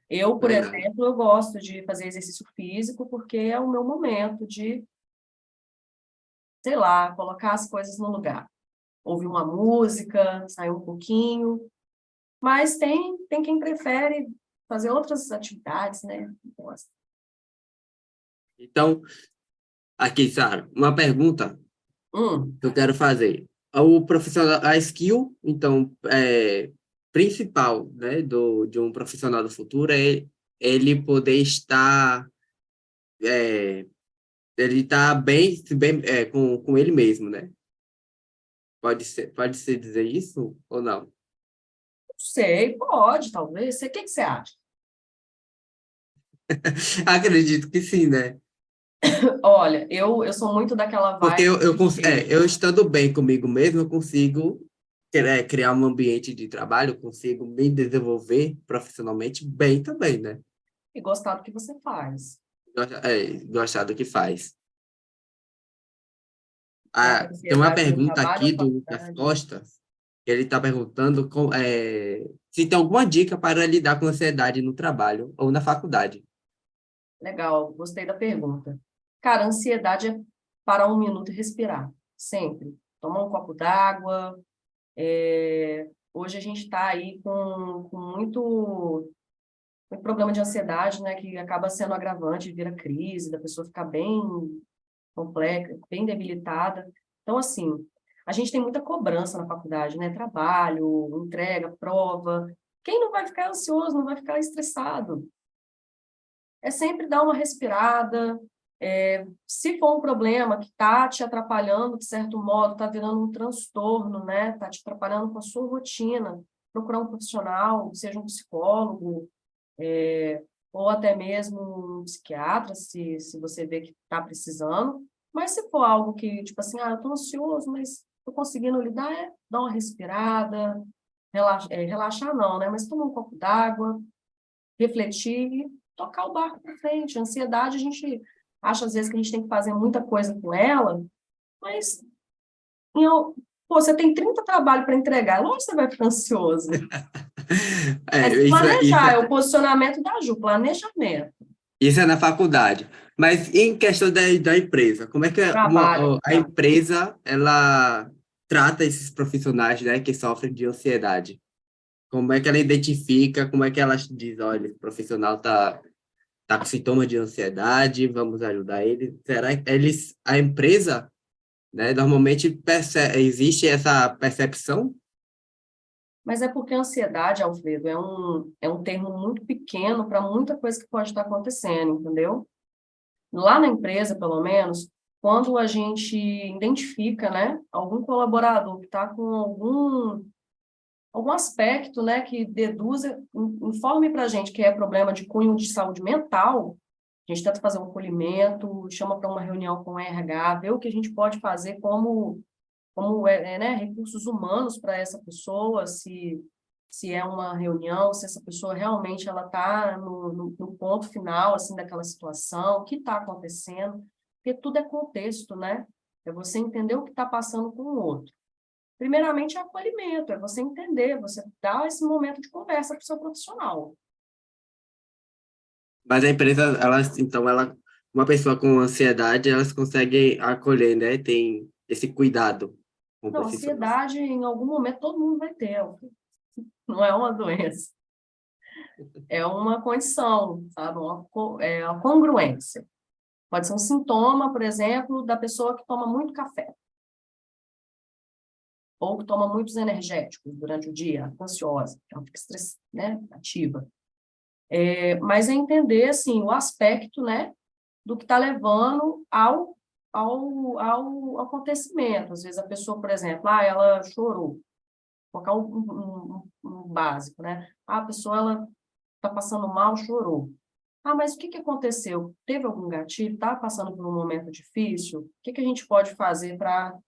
Eu, por verdade. exemplo, eu gosto de fazer exercício físico porque é o meu momento de, sei lá, colocar as coisas no lugar. Ouvir uma música, sair um pouquinho. Mas tem quem prefere fazer outras atividades, né? Gosta. Então, aqui, Sara, uma pergunta Hum, que eu quero fazer. O profissional, a skill, então, principal, né, de um profissional do futuro é ele poder estar, é, ele estar com ele mesmo, né? Pode ser dizer isso ou não? não sei, pode, talvez. O que você acha? Acredito que sim, né? Olha, eu sou muito daquela Porque vibe eu estando bem comigo mesmo, eu consigo criar um ambiente de trabalho, eu consigo me desenvolver profissionalmente bem também, né? e gostar do que você faz. Gostar do que faz. Será que a Ah, tem uma ansiedade no pergunta trabalho ou aqui do Lucas faculdade? Costa. Ele está perguntando se tem alguma dica para lidar com ansiedade no trabalho ou na faculdade. Legal, gostei da pergunta. Cara, ansiedade é parar um minuto e respirar, sempre. Tomar um copo d'água. Hoje a gente está aí com muito problema de ansiedade, né, que acaba sendo agravante, vira crise, da pessoa ficar bem complexa, bem debilitada. Então, assim, a gente tem muita cobrança na faculdade, né? Trabalho, entrega, prova. Quem não vai ficar ansioso, não vai ficar estressado? É sempre dar uma respirada. Se for um problema que está te atrapalhando, de certo modo, está virando um transtorno, né? Está te atrapalhando com a sua rotina, procurar um profissional, seja um psicólogo, ou até mesmo um psiquiatra, se você vê que está precisando. Mas se for algo que, tipo assim, eu estou ansioso, mas estou conseguindo lidar, dar uma respirada, relaxar não, né? Mas tomar um copo d'água, refletir e tocar o barco para frente. A ansiedade, a gente acha às vezes que a gente tem que fazer muita coisa com ela, mas em, al- pô, você tem 30 trabalhos para entregar, lógico que você vai ficar ansioso. É se planejar, é o posicionamento da Ju, planejamento, Isso é na faculdade. Mas em questão da empresa, como é que trabalho. a empresa ela trata esses profissionais, né, que sofrem de ansiedade? Como é que ela identifica, como é que ela diz, olha, esse profissional tá com sintomas de ansiedade, vamos ajudar ele? Será que a empresa, né, normalmente existe essa percepção? Mas é porque a ansiedade, Alfredo, é um termo muito pequeno para muita coisa que pode estar acontecendo, entendeu? Lá na empresa, pelo menos, quando a gente identifica, né, algum colaborador que está com algum aspecto, né, que deduza, informe para a gente que é problema de cunho de saúde mental, a gente tenta fazer um acolhimento, chama para uma reunião com o RH, vê o que a gente pode fazer né, recursos humanos para essa pessoa, se é uma reunião, se essa pessoa realmente ela está no ponto final assim daquela situação, o que está acontecendo, porque tudo é contexto, né? É você entender o que está passando com o outro. Primeiramente é acolhimento, é você entender, você dar esse momento de conversa com o seu profissional. Mas a empresa, uma pessoa com ansiedade, elas conseguem acolher, né? Tem esse cuidado com o Não, profissional. ansiedade em algum momento todo mundo vai ter, não é uma doença, é uma condição, sabe? É uma congruência. Pode ser um sintoma, por exemplo, da pessoa que toma muito café, ou que toma muitos energéticos durante o dia, ansiosa, ela fica né, ativa. Mas é entender, assim, o aspecto, né, do que está levando ao acontecimento. Às vezes a pessoa, por exemplo, ela chorou, vou colocar um básico, né? A pessoa, ela está passando mal, chorou. Mas o que que aconteceu? Teve algum gatilho? Está passando por um momento difícil? O que que a gente pode fazer para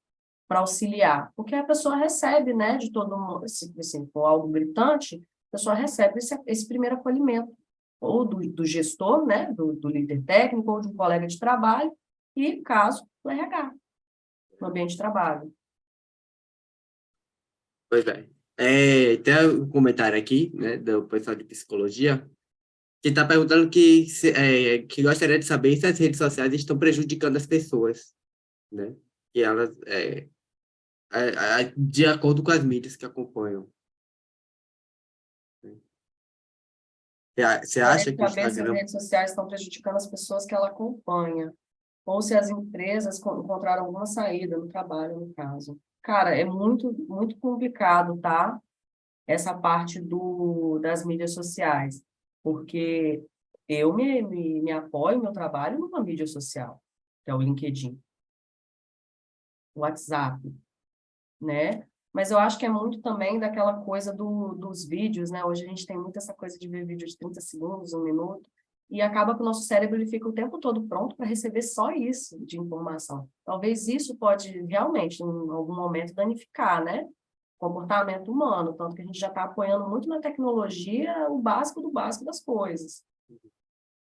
auxiliar? Porque a pessoa recebe, né, de todo mundo, se assim, for algo gritante, a pessoa recebe esse primeiro acolhimento, ou do gestor, né, do líder técnico, ou de um colega de trabalho, e, caso, do RH, no ambiente de trabalho. Pois é. Tem um comentário aqui, né, do pessoal de psicologia, que está perguntando que gostaria de saber se as redes sociais estão prejudicando as pessoas, né? Que elas, de acordo com as mídias que acompanham. Né? Você Gostaria acha de que o saber se as Instagram... redes sociais estão prejudicando as pessoas que ela acompanha, ou se as empresas encontraram alguma saída no trabalho, no caso. Cara, é muito, muito complicado, tá? Essa parte das mídias sociais, porque eu me apoio no meu trabalho numa mídia social, que é o LinkedIn, o WhatsApp, né? Mas eu acho que é muito também daquela coisa dos vídeos, né? Hoje a gente tem muito essa coisa de ver vídeo de 30 segundos, um minuto, e acaba que o nosso cérebro ele fica o tempo todo pronto para receber só isso de informação. Talvez isso pode realmente, em algum momento, danificar, né? Comportamento humano, tanto que a gente já está apoiando muito na tecnologia o básico do básico das coisas.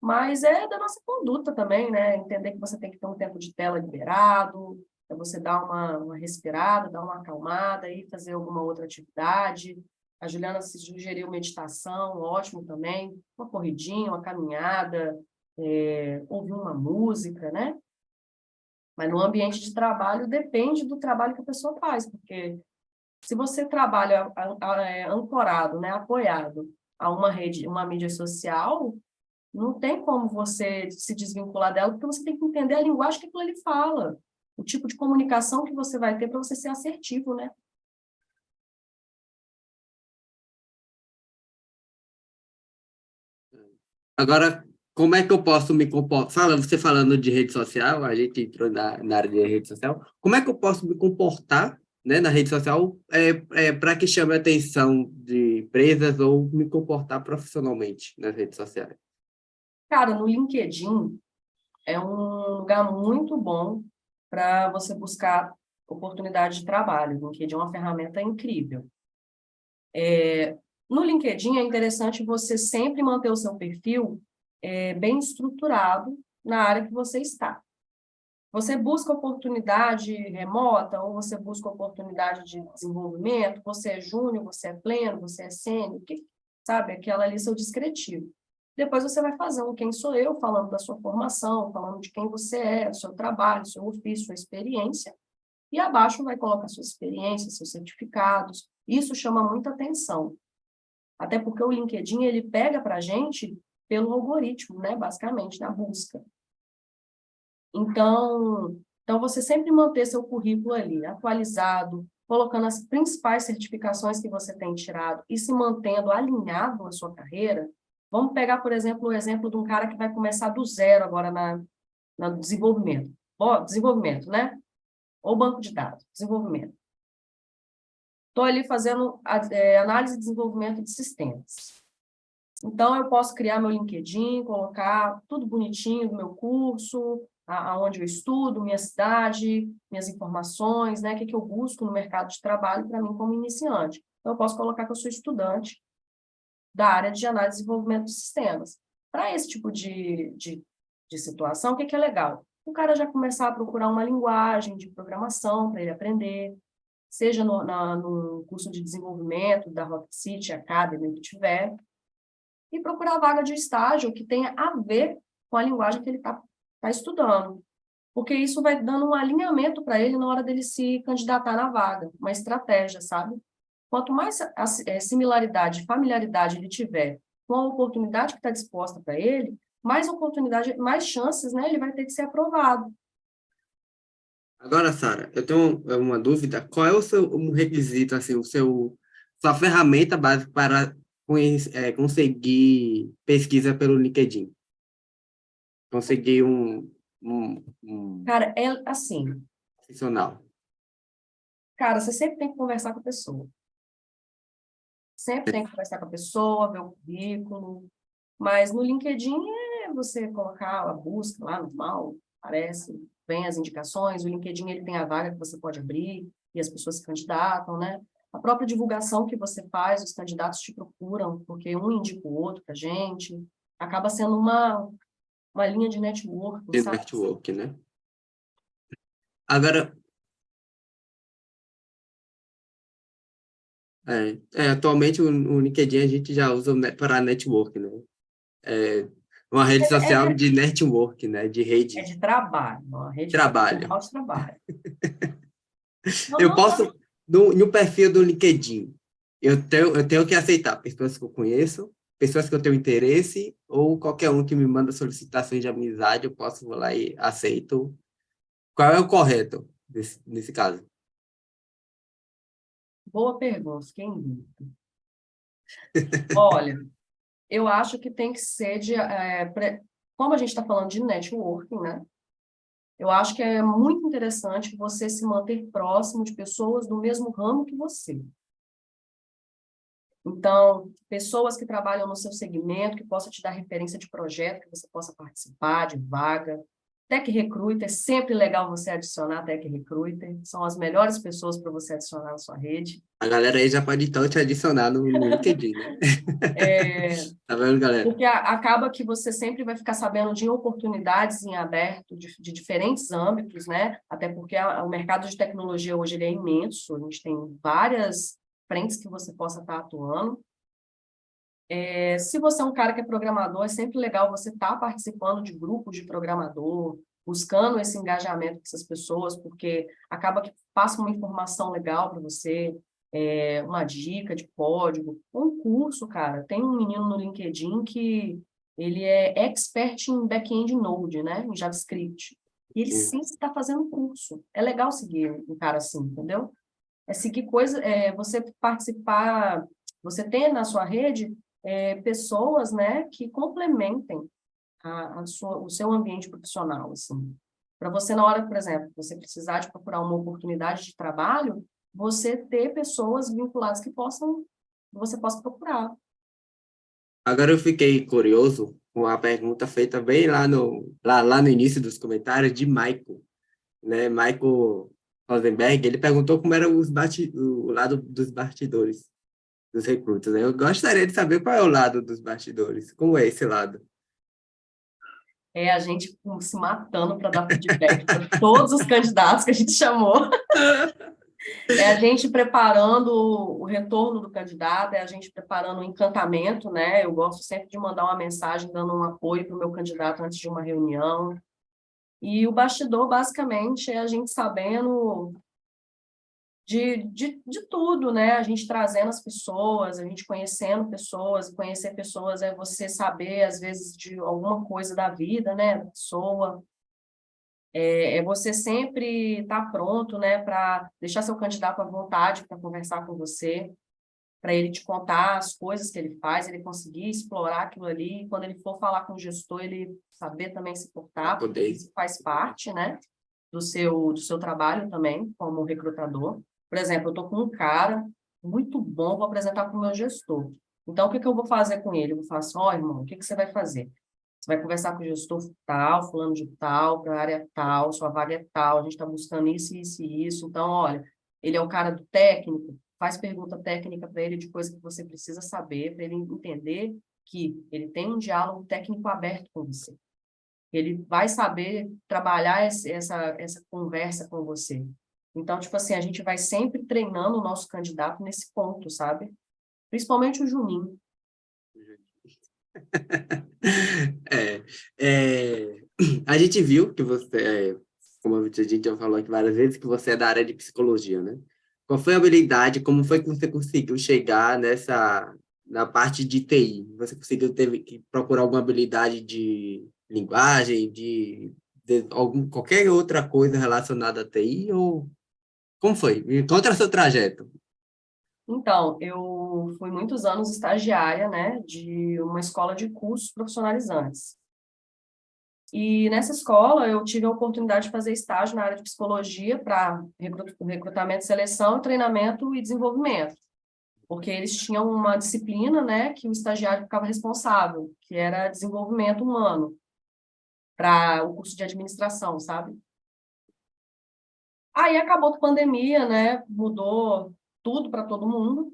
mas é da nossa conduta também, né? Entender que você tem que ter um tempo de tela liberado, é você dar uma respirada, dar uma acalmada e fazer alguma outra atividade. A Juliana se sugeriu meditação, ótimo também, uma corridinha, uma caminhada, ouvir uma música, né? Mas no ambiente de trabalho depende do trabalho que a pessoa faz, porque se você trabalha ancorado, né, apoiado a uma rede, uma mídia social, não tem como você se desvincular dela, porque você tem que entender a linguagem que aquilo ali fala, o tipo de comunicação que você vai ter para você ser assertivo, né? Agora, como é que eu posso me comportar? Você falando de rede social, a gente entrou na área de rede social. Como é que eu posso me comportar, né, na rede social para que chame a atenção de empresas ou me comportar profissionalmente nas redes sociais? Cara, no LinkedIn é um lugar muito bom para você buscar oportunidade de trabalho. O LinkedIn é uma ferramenta incrível. No LinkedIn é interessante você sempre manter o seu perfil bem estruturado na área que você está. Você busca oportunidade remota ou você busca oportunidade de desenvolvimento? Você é júnior, você é pleno, você é sênior? Sabe, aquela ali seu descritivo. Depois você vai fazer um quem sou eu, falando da sua formação, falando de quem você é, do seu trabalho, seu ofício, sua experiência. E abaixo vai colocar sua experiência, seus certificados. Isso chama muita atenção. Até porque o LinkedIn, ele pega para a gente pelo algoritmo, né? Basicamente, na busca. Então, você sempre manter seu currículo ali, atualizado, colocando as principais certificações que você tem tirado e se mantendo alinhado na sua carreira. Vamos pegar, por exemplo, o exemplo de um cara que vai começar do zero agora no desenvolvimento. Desenvolvimento, né? Ou banco de dados, desenvolvimento. Estou ali fazendo análise e desenvolvimento de sistemas. Então, eu posso criar meu LinkedIn, colocar tudo bonitinho do meu curso, aonde eu estudo, minha cidade, minhas informações, né? O que eu busco no mercado de trabalho para mim como iniciante. Então, eu posso colocar que eu sou estudante da área de análise e desenvolvimento de sistemas. Para esse tipo de situação, o que é legal? O cara já começar a procurar uma linguagem de programação para ele aprender, seja no curso de desenvolvimento da Rocket City Academy que tiver, e procurar vaga de estágio que tenha a ver com a linguagem que ele tá estudando. Porque isso vai dando um alinhamento para ele na hora dele se candidatar na vaga, uma estratégia, sabe? Quanto mais similaridade, familiaridade ele tiver com a oportunidade que está disposta para ele, mais oportunidade, mais chances, né, ele vai ter de ser aprovado. Agora, Sara, eu tenho uma dúvida. Qual é o seu um requisito, assim, sua ferramenta básica para conseguir pesquisa pelo LinkedIn? Conseguir um Cara, é assim, profissional. cara, você sempre tem que conversar com a pessoa. Sempre tem que conversar com a pessoa, ver o currículo, mas no LinkedIn é você colocar a busca lá normal, aparece, vem as indicações, o LinkedIn ele tem a vaga que você pode abrir e as pessoas se candidatam, né? A própria divulgação que você faz, os candidatos te procuram, porque um indica o outro para gente, acaba sendo uma linha de networking, De sabe? network, né? Agora, atualmente o LinkedIn a gente já usa para network, né? É uma rede social É, de network, né? De é rede de trabalho, uma de rede trabalho. profissional de trabalho. Não, Eu não, posso, no perfil do LinkedIn, eu tenho que aceitar pessoas que eu conheço, pessoas que eu tenho interesse, ou qualquer um que me manda solicitações de amizade, eu posso vou lá e aceito. Qual é o correto nesse caso? boa pergunta, quem dúvida. Olha, eu acho que tem que ser como a gente está falando de networking, né? Eu acho que é muito interessante você se manter próximo de pessoas do mesmo ramo que você. Então, pessoas que trabalham no seu segmento, que possam te dar referência de projeto, que você possa participar, de vaga. Tech Recruiter, é sempre legal você adicionar Tech Recruiter, são as melhores pessoas para você adicionar na sua rede. A galera aí já pode então te adicionar no LinkedIn, né? É, Tá vendo, galera? porque acaba que você sempre vai ficar sabendo de oportunidades em aberto de diferentes âmbitos, né? Até porque o mercado de tecnologia hoje ele é imenso, a gente tem várias frentes que você possa estar atuando. Se você é um cara que é programador, é sempre legal você estar participando de grupos de programador, buscando esse engajamento com essas pessoas, porque acaba que passa uma informação legal para você, uma dica de código, um curso, cara. Tem um menino no LinkedIn que ele é expert em back-end Node, né, em JavaScript. E ele Sim. sempre está fazendo curso. É legal seguir um cara assim, entendeu? É seguir coisa, você participar, você ter na sua rede pessoas, né, que complementem o seu ambiente profissional, assim. Para você, na hora, por exemplo, você precisar de procurar uma oportunidade de trabalho, você ter pessoas vinculadas que você possa procurar. Agora eu fiquei curioso com a pergunta feita bem lá no início dos comentários de Michael, né? Michael Rosenberg, ele perguntou como era o lado dos bastidores dos recrutas, né? Eu gostaria de saber qual é o lado dos bastidores, como é esse lado? É a gente se matando para dar feedback para todos os candidatos que a gente chamou. É a gente preparando o retorno do candidato, é a gente preparando o encantamento, né? Eu gosto sempre de mandar uma mensagem dando um apoio para o meu candidato antes de uma reunião. E o bastidor, basicamente, é a gente sabendo de tudo, né? A gente trazendo as pessoas, a gente conhecendo pessoas, conhecer pessoas é você saber, às vezes, de alguma coisa da vida, né, da pessoa. É você sempre estar pronto, né, para deixar seu candidato à vontade para conversar com você, para ele te contar as coisas que ele faz, ele conseguir explorar aquilo ali, e quando ele for falar com o gestor, ele saber também se Para portar, porque poder. isso faz parte, né, do seu trabalho também, como recrutador. Por exemplo, eu estou com um cara muito bom, vou apresentar para o meu gestor. Então, o que que eu vou fazer com ele? Eu vou falar assim, ó, irmão, o que que você vai fazer? Você vai conversar com o gestor tal, fulano de tal, para a área tal, sua vaga é tal, a gente está buscando isso, isso e isso. Então, olha, ele é o cara do técnico, faz pergunta técnica para ele de coisa que você precisa saber, para ele entender que ele tem um diálogo técnico aberto com você. Ele vai saber trabalhar essa conversa com você. Então, tipo assim, a gente vai sempre treinando o nosso candidato nesse ponto, sabe? Principalmente o Juninho. É, a gente viu que você, como a gente já falou aqui várias vezes, que você é da área de psicologia, né? Qual foi a habilidade, como foi que você conseguiu chegar na parte de TI? Você conseguiu, teve que procurar alguma habilidade de linguagem, qualquer outra coisa relacionada a TI, ou como foi? Me conta seu trajeto. Então, eu fui muitos anos estagiária, né, de uma escola de cursos profissionalizantes. E nessa escola eu tive a oportunidade de fazer estágio na área de psicologia para recrutamento, seleção, treinamento e desenvolvimento, porque eles tinham uma disciplina, né, que o estagiário ficava responsável, que era desenvolvimento humano, para o curso de administração, sabe? Aí acabou a pandemia, né, mudou tudo para todo mundo.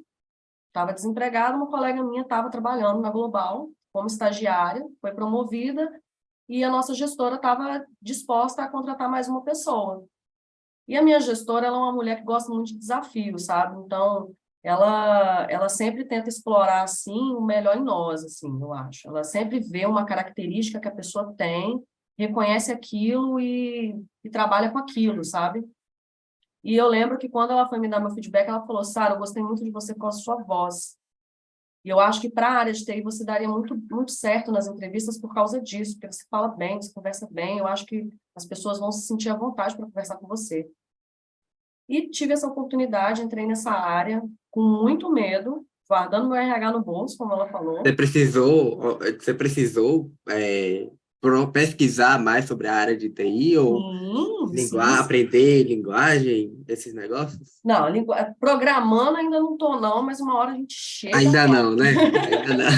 Estava desempregada, uma colega minha estava trabalhando na Global como estagiária, foi promovida e a nossa gestora estava disposta a contratar mais uma pessoa. E a minha gestora, ela é uma mulher que gosta muito de desafios, sabe? Então, ela sempre tenta explorar, assim, o melhor em nós, assim, eu acho. Ela sempre vê uma característica que a pessoa tem, reconhece aquilo e trabalha com aquilo, sabe? E eu lembro que quando ela foi me dar meu feedback, ela falou, Sara, eu gostei muito de você com a sua voz. E eu acho que para a área de TI você daria muito, muito certo nas entrevistas por causa disso, porque você fala bem, você conversa bem, eu acho que as pessoas vão se sentir à vontade para conversar com você. E tive essa oportunidade, entrei nessa área com muito medo, guardando meu RH no bolso, como ela falou. Você precisou pesquisar mais sobre a área de TI ou Sim, sim, sim. aprender linguagem, esses negócios? Não, programando ainda não estou, não, mas uma hora a gente chega Ainda lá. não, né? Ainda não.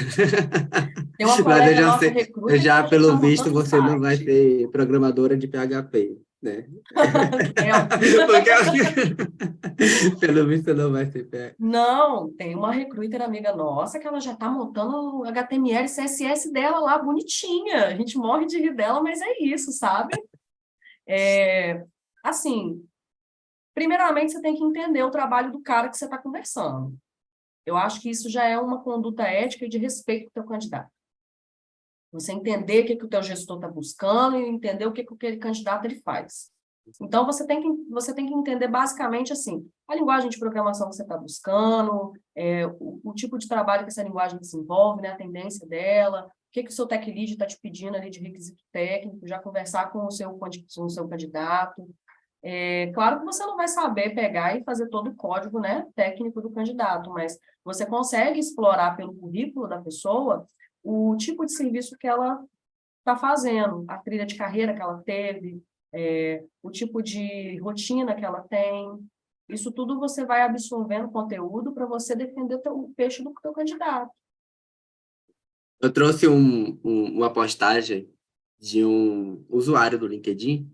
Tem uma Mas eu colega já nossa sei, eu recruta que já, ela já está pelo visto, montando o você não vai site. ser programadora de PHP, né? Tem Porque pelo visto não vai ser PHP. Não, tem uma recruiter amiga nossa que ela já está montando o HTML e CSS dela lá, bonitinha. A gente morre de rir dela, mas é isso, sabe? Assim, primeiramente você tem que entender o trabalho do cara que você está conversando. Eu acho que isso já é uma conduta ética e de respeito com o teu candidato. Você entender o que, que o teu gestor está buscando e entender o que, que aquele candidato ele faz. Então, você tem que entender basicamente assim, a linguagem de programação que você está buscando, o tipo de trabalho que essa linguagem desenvolve, né, a tendência dela, o que, que o seu tech lead está te pedindo ali de requisito técnico, já conversar com o seu candidato. Claro que você não vai saber pegar e fazer todo o código, né, técnico do candidato, mas você consegue explorar pelo currículo da pessoa o tipo de serviço que ela está fazendo, a trilha de carreira que ela teve, o tipo de rotina que ela tem. Isso tudo você vai absorvendo conteúdo para você defender o peixe do teu candidato. Eu trouxe uma postagem de um usuário do LinkedIn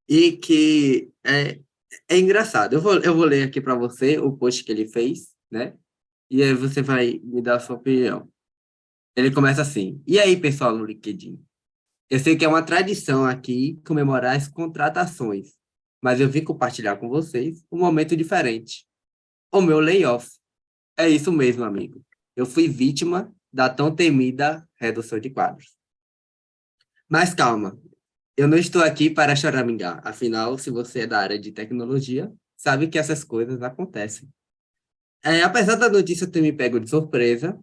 e que é engraçado. Eu vou ler aqui para você o post que ele fez, né? E aí você vai me dar a sua opinião. Ele começa assim: E aí, pessoal no LinkedIn? Eu sei que é uma tradição aqui comemorar as contratações, mas eu vim compartilhar com vocês um momento diferente. O meu layoff. É isso mesmo, amigo. Eu fui vítima da tão temida redução de quadros. Mas calma, eu não estou aqui para choramingar. Afinal, se você é da área de tecnologia, sabe que essas coisas acontecem. Apesar da notícia ter me pego de surpresa,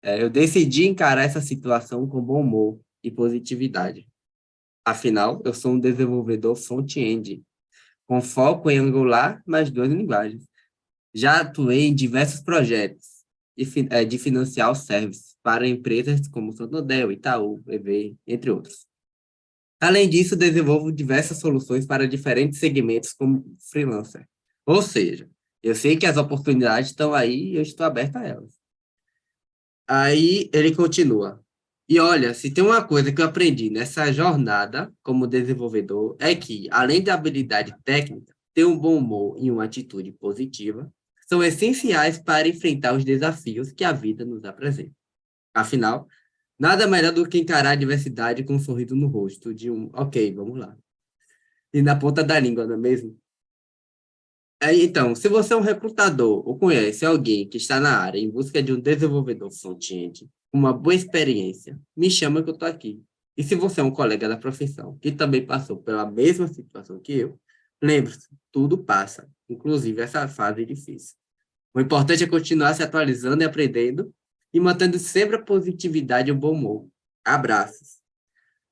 eu decidi encarar essa situação com bom humor e positividade. Afinal, eu sou um desenvolvedor front-end, com foco em Angular mais duas linguagens. Já atuei em diversos projetos de financial service para empresas como Santander, Itaú, BV, entre outros. Além disso, desenvolvo diversas soluções para diferentes segmentos como freelancer. Ou seja, eu sei que as oportunidades estão aí e eu estou aberto a elas. Aí ele continua. E olha, se tem uma coisa que eu aprendi nessa jornada como desenvolvedor é que, além da habilidade técnica, ter um bom humor e uma atitude positiva são essenciais para enfrentar os desafios que a vida nos apresenta. Afinal, nada melhor do que encarar a diversidade com um sorriso no rosto, de um, ok, vamos lá. E na ponta da língua, não é mesmo? Aí, então, se você é um recrutador ou conhece alguém que está na área em busca de um desenvolvedor front-end, com uma boa experiência, me chama que eu estou aqui. E se você é um colega da profissão que também passou pela mesma situação que eu, lembre-se, tudo passa, inclusive essa fase difícil. O importante é continuar se atualizando e aprendendo e mantendo sempre a positividade e o bom humor. Abraços.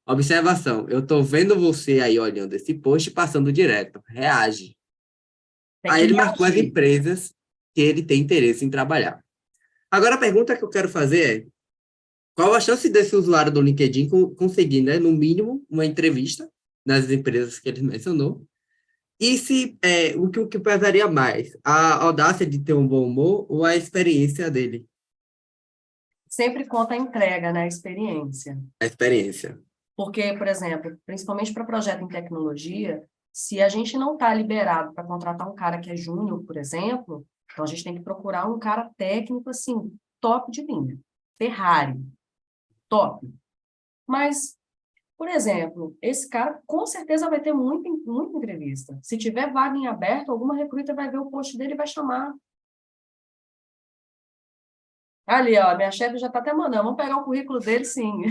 Observação, eu estou vendo você aí olhando esse post e passando direto. Reage. Tem Aí que ele marcou as reagir. empresas que ele tem interesse em trabalhar. Agora a pergunta que eu quero fazer é: qual a chance desse usuário do LinkedIn conseguir, né, no mínimo, uma entrevista nas empresas que ele mencionou? E se o que pesaria mais, a audácia de ter um bom humor ou a experiência dele? Sempre conta a entrega, né, a experiência. A experiência. Porque, por exemplo, principalmente para projeto em tecnologia, se a gente não está liberado para contratar um cara que é júnior, por exemplo, então a gente tem que procurar um cara técnico, assim, top de linha. Ferrari, top. Mas, por exemplo, esse cara com certeza vai ter muita entrevista. Se tiver vaga em aberto, alguma recruta vai ver o post dele e vai chamar. Ali, ó, minha chefe já está até mandando, vamos pegar o currículo dele, sim.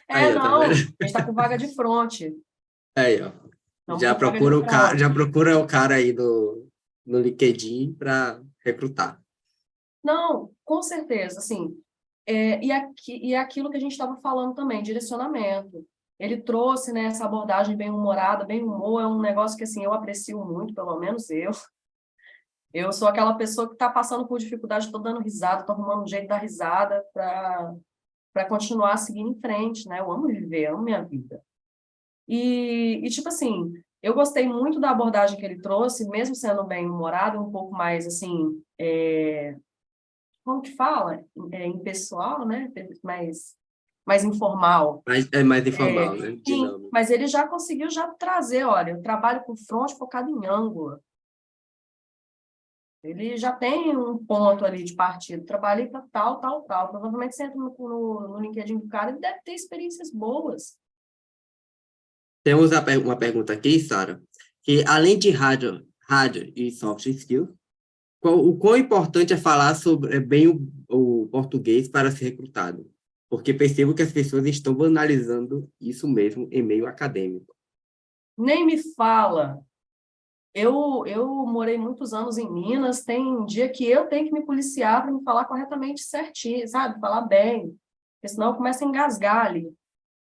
Aí, ó, tá Não, a vendo? gente está com vaga de front. Aí, ó. Estamos com vaga de Já front. procura o cara aí no LinkedIn para recrutar. Não, com certeza, assim, e é aquilo que a gente estava falando também, direcionamento. Ele trouxe, né, essa abordagem bem humorada, bem humor, é um negócio que, assim, eu aprecio muito, pelo menos eu. Eu sou aquela pessoa que está passando por dificuldade, estou dando risada, estou arrumando um jeito de dar risada para continuar seguindo em frente, né? Eu amo viver, amo minha vida. Tipo assim, eu gostei muito da abordagem que ele trouxe, mesmo sendo bem-humorado, um pouco mais, assim, como que fala? Impessoal, né? Mais informal. Mas é mais informal, né? Sim, Dinâmico. mas ele já conseguiu já trazer, olha, eu trabalho com front focado em Angular. Ele já tem um ponto ali de partida. Trabalhei para tal, tal, tal. Provavelmente você entra no LinkedIn do cara, ele deve ter experiências boas. Temos uma pergunta aqui, Sara, que além de rádio e soft skills, o quão importante é falar sobre bem o português para ser recrutado? Porque percebo que as pessoas estão banalizando isso mesmo em meio acadêmico. Nem me fala. Eu morei muitos anos em Minas, tem um dia que eu tenho que me policiar para me falar corretamente certinho, sabe? Falar bem, porque senão eu começo a engasgar ali.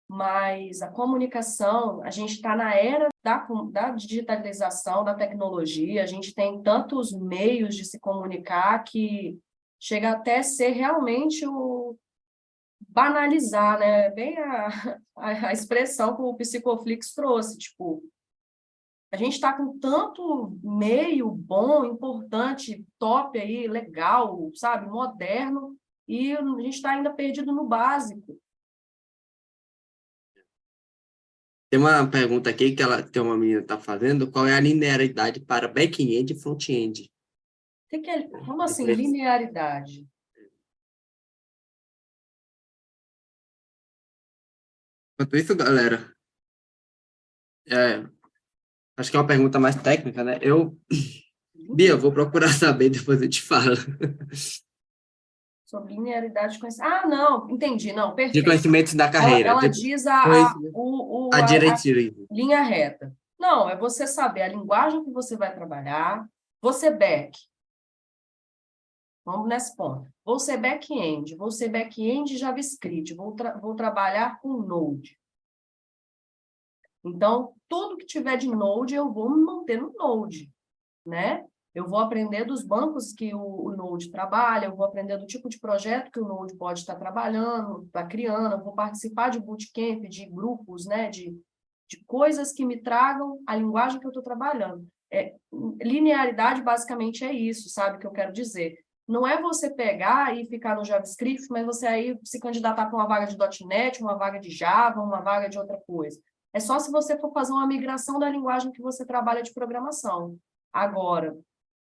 Mas a comunicação, a gente está na era da digitalização, da tecnologia, a gente tem tantos meios de se comunicar que chega até ser realmente o banalizar, né? Bem a expressão que o Psicoflix trouxe, tipo, a gente está com tanto meio bom, importante, top aí, legal, sabe, moderno, e a gente está ainda perdido no básico. Tem uma pergunta aqui que tem uma menina está fazendo, qual é a linearidade para back-end e front-end? Como assim, linearidade? Enquanto isso, galera, é, acho que é uma pergunta mais técnica, né? Bia, eu vou procurar saber, depois eu te falo. Sobre linearidade de conhecimento. Ah, não, entendi, não, De perfeito. conhecimentos da Ela, carreira. ela diz Conhecimento, a a diretriz. linha reta. Não, é você saber a linguagem que você vai trabalhar, você back, vamos nesse ponto. Vou ser back-end JavaScript, vou trabalhar com Node. Então, tudo que tiver de Node, eu vou me manter no Node, né? Eu vou aprender dos bancos que o Node trabalha, eu vou aprender do tipo de projeto que o Node pode estar trabalhando, está criando, eu vou participar de bootcamp, de grupos, né? De coisas que me tragam a linguagem que eu estou trabalhando. Linearidade, basicamente, é isso, sabe? Que eu quero dizer. Não é você pegar e ficar no JavaScript, mas você aí se candidatar para uma vaga de .NET, uma vaga de Java, uma vaga de outra coisa. É só se você for fazer uma migração da linguagem que você trabalha de programação. Agora,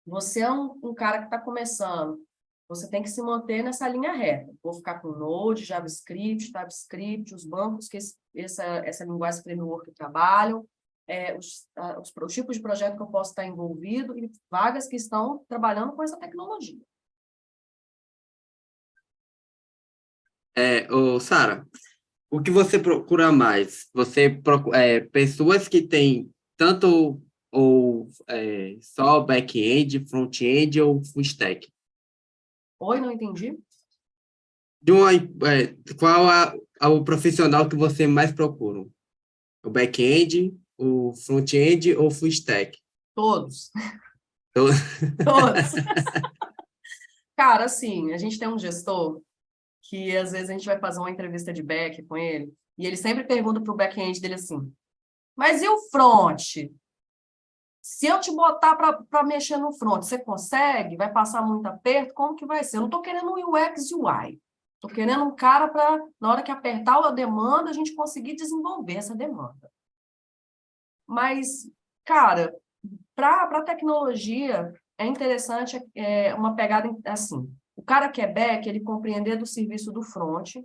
você é um cara que está começando, você tem que se manter nessa linha reta. Vou ficar com Node, JavaScript, TypeScript, os bancos que essa linguagem framework trabalham, os tipos de projeto que eu posso estar envolvido e vagas que estão trabalhando com essa tecnologia. Sara, o que você procura mais? Você procura pessoas que têm tanto só back-end, front-end ou full stack? Oi, não entendi? Qual o profissional que você mais procura? O back-end, o front-end ou full stack? Todos. Então, Todos. Cara, assim, a gente tem um gestor que às vezes a gente vai fazer uma entrevista de back com ele, e ele sempre pergunta para o back-end dele assim, mas e o front? Se eu te botar para mexer no front, você consegue? Vai passar muito aperto? Como que vai ser? Eu não estou querendo um UX e UI. Estou querendo um cara para, na hora que apertar a demanda, a gente conseguir desenvolver essa demanda. Mas, cara, para a tecnologia, é interessante uma pegada assim. O cara que é back, ele compreender do serviço do front,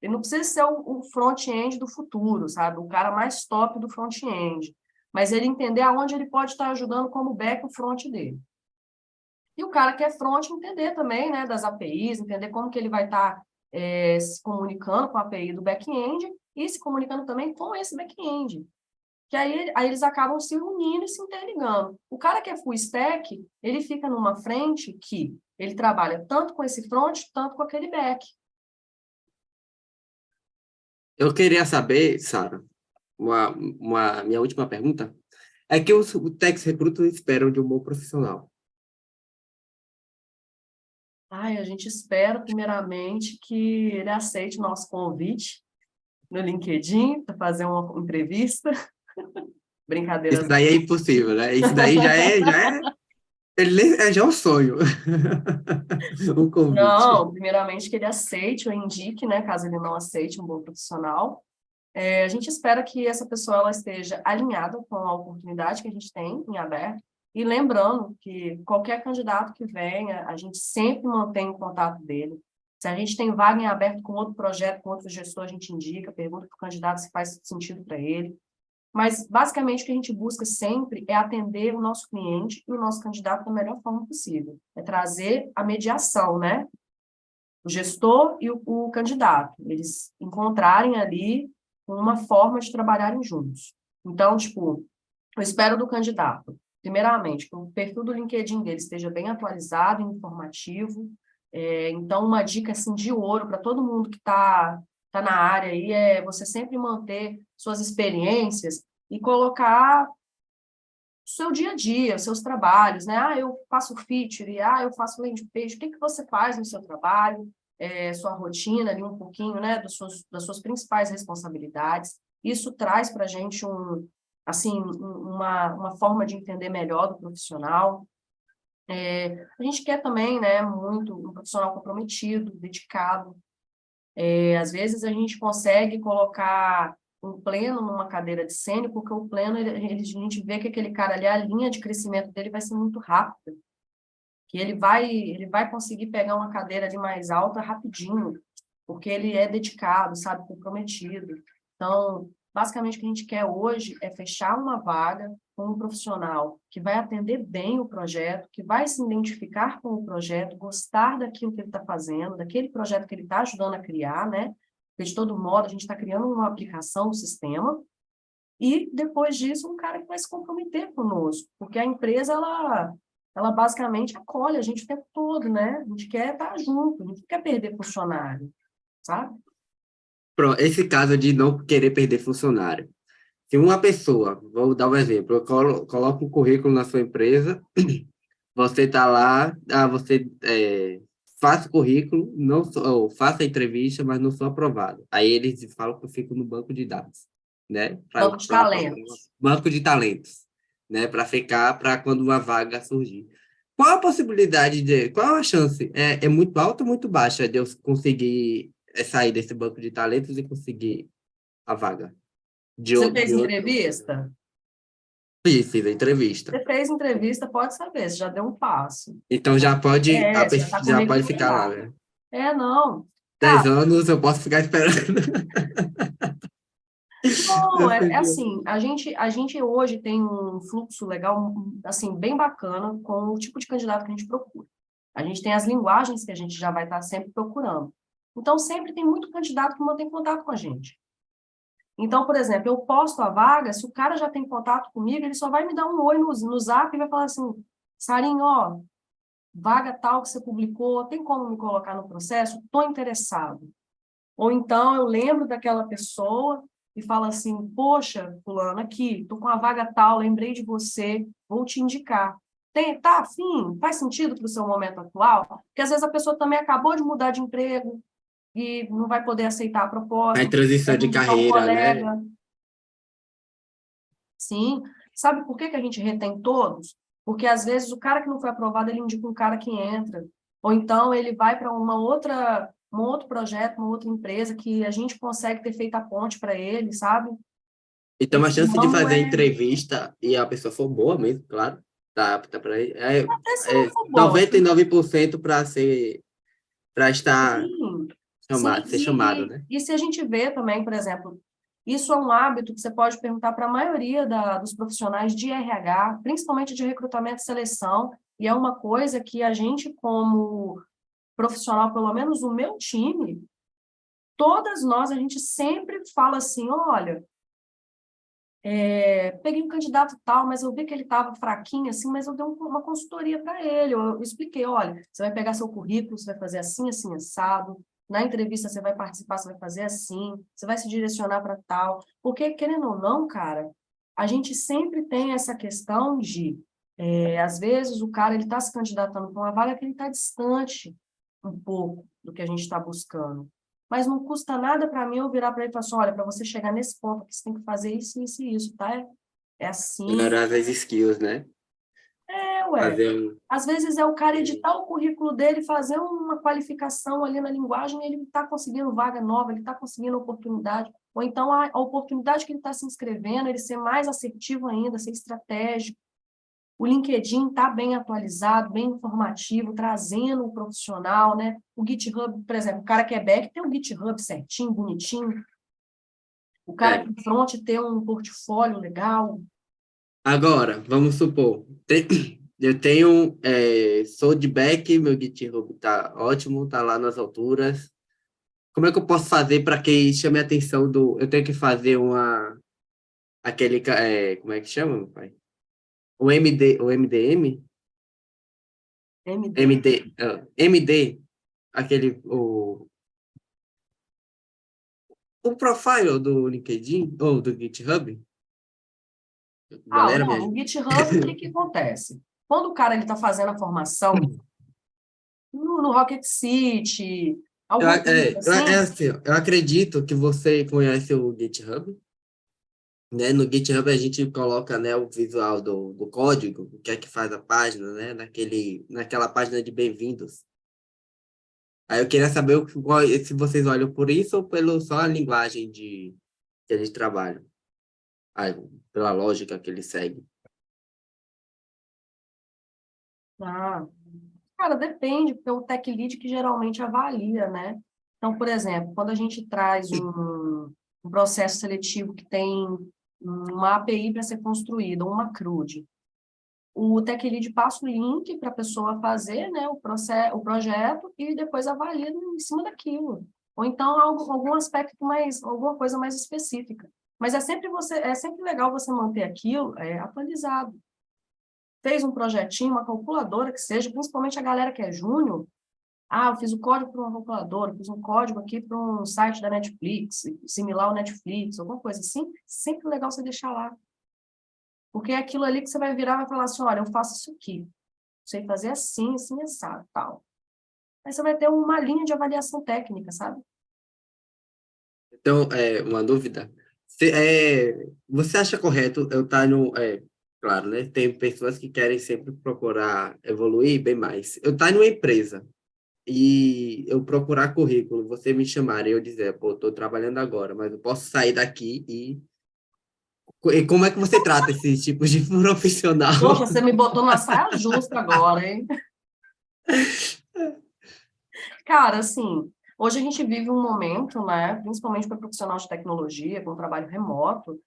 ele não precisa ser o front-end do futuro, sabe? O cara mais top do front-end. Mas ele entender aonde ele pode estar ajudando como back o front dele. E o cara que é front entender também, né, das APIs, entender como que ele vai estar se comunicando com a API do back-end e se comunicando também com esse back-end. Que aí eles acabam se unindo e se interligando. O cara que é full stack, ele fica numa frente que ele trabalha tanto com esse front, tanto com aquele back. eu queria saber, Sara, minha última pergunta, é que o Tex Recruiter esperam de um bom profissional. Ai, a gente espera, primeiramente, que ele aceite o nosso convite no LinkedIn para fazer uma entrevista. Isso Brincadeiras. daí é impossível, né? Isso daí já é um sonho. Um convite. Não, primeiramente que ele aceite ou indique, né, caso ele não aceite um bom profissional. A gente espera que essa pessoa ela esteja alinhada com a oportunidade que a gente tem em aberto. E lembrando que qualquer candidato que venha, a gente sempre mantém o contato dele. Se a gente tem vaga em aberto com outro projeto, com outro gestor, a gente indica, pergunta para o candidato se faz sentido para ele. Mas, basicamente, o que a gente busca sempre é atender o nosso cliente e o nosso candidato da melhor forma possível. É trazer a mediação, né? O gestor e o candidato. Eles encontrarem ali uma forma de trabalharem juntos. Então, tipo, eu espero do candidato, primeiramente, que o perfil do LinkedIn dele esteja bem atualizado e informativo. Então, uma dica assim, de ouro para todo mundo que tá na área aí é você sempre manter suas experiências e colocar o seu dia a dia, os seus trabalhos, né? Ah, eu faço feature, eu faço landing page. O que que você faz no seu trabalho? Sua rotina ali um pouquinho, né? Das suas principais responsabilidades. Isso traz para a gente assim, uma forma de entender melhor do profissional. A gente quer também, né, muito um profissional comprometido, dedicado. Às vezes a gente consegue colocar um pleno numa cadeira de sênior, porque o pleno, a gente vê que aquele cara ali, a linha de crescimento dele vai ser muito rápida, que ele vai conseguir pegar uma cadeira ali mais alta rapidinho, porque ele é dedicado, sabe, comprometido. Então, basicamente o que a gente quer hoje é fechar uma vaga com um profissional que vai atender bem o projeto, que vai se identificar com o projeto, gostar daquilo que ele está fazendo, daquele projeto que ele está ajudando a criar, né? Porque, de todo modo, a gente está criando uma aplicação, um sistema, e depois disso, um cara que vai se comprometer conosco, porque a empresa, ela basicamente acolhe a gente o tempo todo, né? A gente quer estar junto, a gente não quer perder funcionário, sabe? Pronto, esse caso de não querer perder funcionário. Se uma pessoa, vou dar um exemplo, eu coloco um currículo na sua empresa, você está lá, você faz o currículo, não sou, ou faça a entrevista, mas não sou aprovado. Aí eles falam que eu fico no banco de dados, né? Banco de talentos. Banco de talentos, né? Para ficar, para quando uma vaga surgir. Qual a possibilidade qual a chance? É muito alta ou muito baixa de eu conseguir sair desse banco de talentos e conseguir a vaga Você fez de outro? entrevista? Fiz a entrevista. Você fez entrevista, pode saber, você já deu um passo. Então Você já está já pode currículo ficar lá, lá. né? Não. Cara, 10 anos eu posso ficar esperando. não, é assim, a gente hoje tem um fluxo legal, assim, bem bacana com o tipo de candidato que a gente procura. A gente tem as linguagens que a gente já vai estar sempre procurando. Então, sempre tem muito candidato que mantém contato com a gente. Então, por exemplo, eu posto a vaga, se o cara já tem contato comigo, ele só vai me dar um oi no Zap e vai falar assim, Sarinho, ó, vaga tal que você publicou, tem como me colocar no processo? Estou interessado. Ou então eu lembro daquela pessoa e falo assim, poxa, fulano, aqui, estou com a vaga tal, lembrei de você, vou te indicar. Tá afim? Faz sentido para o seu momento atual? Porque às vezes a pessoa também acabou de mudar de emprego e não vai poder aceitar a A proposta, transição quer de indicar um carreira, né? colega. Sim. Sabe por que que a gente retém todos? Porque às vezes o cara que não foi aprovado, ele indica um cara que entra. Ou então ele vai para um outro projeto, uma outra empresa que a gente consegue ter feito a ponte para ele, sabe? Então, a Porque chance de não fazer a é. entrevista e a pessoa for boa mesmo, claro, tá para Até se não for bom. 99% para estar Sim, sim. chamado, ser chamado, né? E se a gente vê também, por exemplo, isso é um hábito que você pode perguntar para a maioria dos profissionais de RH, principalmente de recrutamento e seleção, e é uma coisa que a gente, como profissional, pelo menos o meu time, todas nós, a gente sempre fala assim, olha, peguei um candidato tal, mas eu vi que ele estava fraquinho, assim, mas eu dei uma consultoria para ele, eu expliquei, olha, você vai pegar seu currículo, você vai fazer assim, assim, assado, na entrevista você vai participar, você vai fazer assim, você vai se direcionar para tal, porque, querendo ou não, cara, a gente sempre tem essa questão de, às vezes, o cara, ele está se candidatando para uma vaga que ele está distante, um pouco do que a gente está buscando. Mas não custa nada para mim eu virar para ele e falar assim, olha, para você chegar nesse ponto aqui, você tem que fazer isso, isso e isso, tá? É assim, Melhorar as skills, né? ué. Fazer um... Às vezes é o cara editar o currículo dele, fazer uma qualificação ali na linguagem, ele está conseguindo vaga nova, ele está conseguindo oportunidade. Ou então a oportunidade que ele está se inscrevendo, ele ser mais assertivo ainda, ser estratégico. O LinkedIn está bem atualizado, bem informativo, trazendo o profissional, né? O GitHub, por exemplo, o cara que é back tem um GitHub certinho, bonitinho. O cara que é front tem um portfólio legal. Agora, vamos supor, eu tenho, sou de back, meu GitHub tá ótimo, tá lá nas alturas. Como é que eu posso fazer para que chame a atenção do... Eu tenho que fazer como é que chama, meu pai? O MDM? MD. MD, aquele, o profile do LinkedIn, ou do GitHub. Ah, Galera, me não, no ajuda. GitHub, o que que acontece? Quando o cara está fazendo a formação no Rocket City, alguma coisa assim, Assim, ó, eu acredito que você conhece o GitHub, né? No GitHub a gente coloca, né, o visual do código, o que é que faz a página, né? Naquela página de bem-vindos. Aí eu queria saber se vocês olham por isso ou pelo só a linguagem que eles trabalham, aí, pela lógica que eles seguem. ah, cara, depende, porque é o tech lead que geralmente avalia, né? Então, por exemplo, quando a gente traz um processo seletivo que tem uma API para ser construída, uma CRUD, o tech lead passa o link para a pessoa fazer, né, o projeto e depois avalia em cima daquilo. Ou então algum aspecto mais, alguma coisa mais específica. Mas é sempre legal você manter aquilo atualizado. Fez um projetinho, uma calculadora que seja, principalmente a galera que é júnior. Ah, eu fiz o código para uma calculadora, fiz um código aqui para um site da Netflix, similar ao Netflix, alguma coisa assim. Sempre legal você deixar lá. Porque é aquilo ali que você vai virar e vai falar assim, olha, eu faço isso aqui. Sei fazer assim, assim, assado, tal. Aí você vai ter uma linha de avaliação técnica, sabe? Então, uma dúvida. Você acha correto eu estar no... claro, né? Tem pessoas que querem sempre procurar evoluir bem mais. Eu estar numa empresa e eu procurar currículo, você me chamar e eu dizer, pô, estou trabalhando agora, mas eu posso sair daqui e como é que você trata esses tipos de profissional? Poxa, você me botou numa saia justa agora, hein? Cara, assim, hoje a gente vive um momento, né, principalmente para profissional de tecnologia, com trabalho remoto,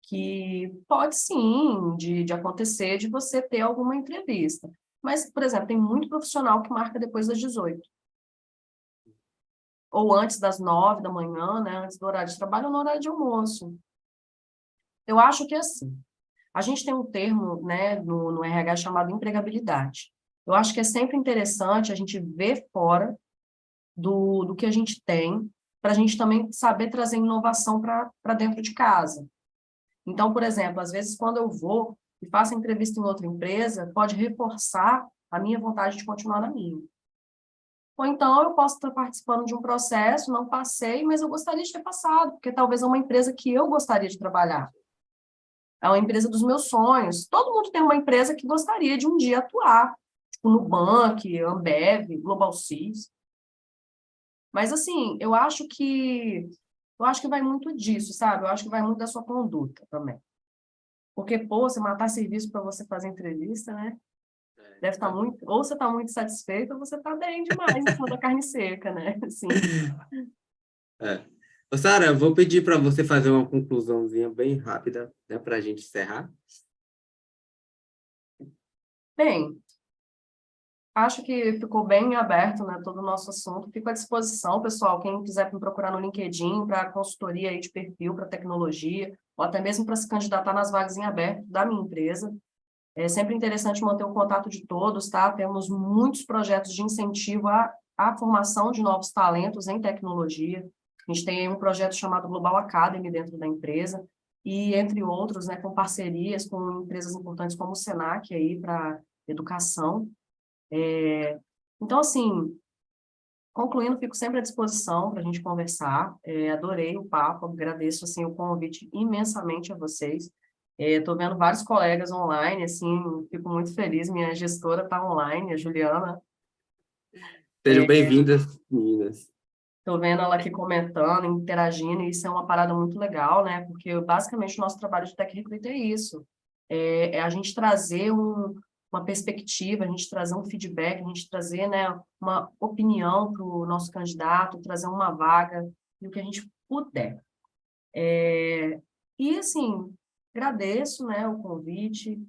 que pode sim de acontecer de você ter alguma entrevista. Mas, por exemplo, tem muito profissional que marca depois das 18, ou antes das 9 da manhã, né, antes do horário de trabalho ou no horário de almoço. Eu acho que, assim, a gente tem um termo, né, no RH chamado empregabilidade. Eu acho que é sempre interessante a gente ver fora do que a gente tem, para a gente também saber trazer inovação para dentro de casa. Então, por exemplo, às vezes quando eu vou e faço entrevista em outra empresa, pode reforçar a minha vontade de continuar na minha. Ou então eu posso estar participando de um processo, não passei, mas eu gostaria de ter passado, porque talvez é uma empresa que eu gostaria de trabalhar. É uma empresa dos meus sonhos. Todo mundo tem uma empresa que gostaria de um dia atuar, tipo Nubank, Ambev, Global Cis. Mas assim, eu acho que vai muito disso, sabe? Eu acho que vai muito da sua conduta também. Porque, pô, você matar serviço para você fazer entrevista, né? Deve estar muito, ou você está muito satisfeito, ou você está bem demais em cima da carne seca, né? Assim. É. Ô, Sara, eu vou pedir para você fazer uma conclusãozinha bem rápida, né, para a gente encerrar. Bem, acho que ficou bem aberto, né, todo o nosso assunto. Fico à disposição, pessoal, quem quiser me procurar no LinkedIn para consultoria aí de perfil, para tecnologia, ou até mesmo para se candidatar nas vagas em aberto da minha empresa. É sempre interessante manter o contato de todos, tá? Temos muitos projetos de incentivo à formação de novos talentos em tecnologia. A gente tem aí um projeto chamado Global Academy dentro da empresa, e entre outros, né, com parcerias com empresas importantes como o Senac aí para educação. Então, assim, Concluindo, fico sempre à disposição para a gente conversar. Adorei o papo, agradeço assim, o convite imensamente a vocês. Estou vendo vários colegas online, assim, fico muito feliz. Minha gestora está online, a Juliana. Sejam bem-vindas, meninas. Estou vendo ela aqui comentando, interagindo, e isso é uma parada muito legal, né? Porque basicamente o nosso trabalho de Tech Recruit é isso. É a gente trazer uma perspectiva, a gente trazer um feedback, a gente trazer, né, uma opinião para o nosso candidato, trazer uma vaga, e o que a gente puder. E, assim, agradeço, né, o convite.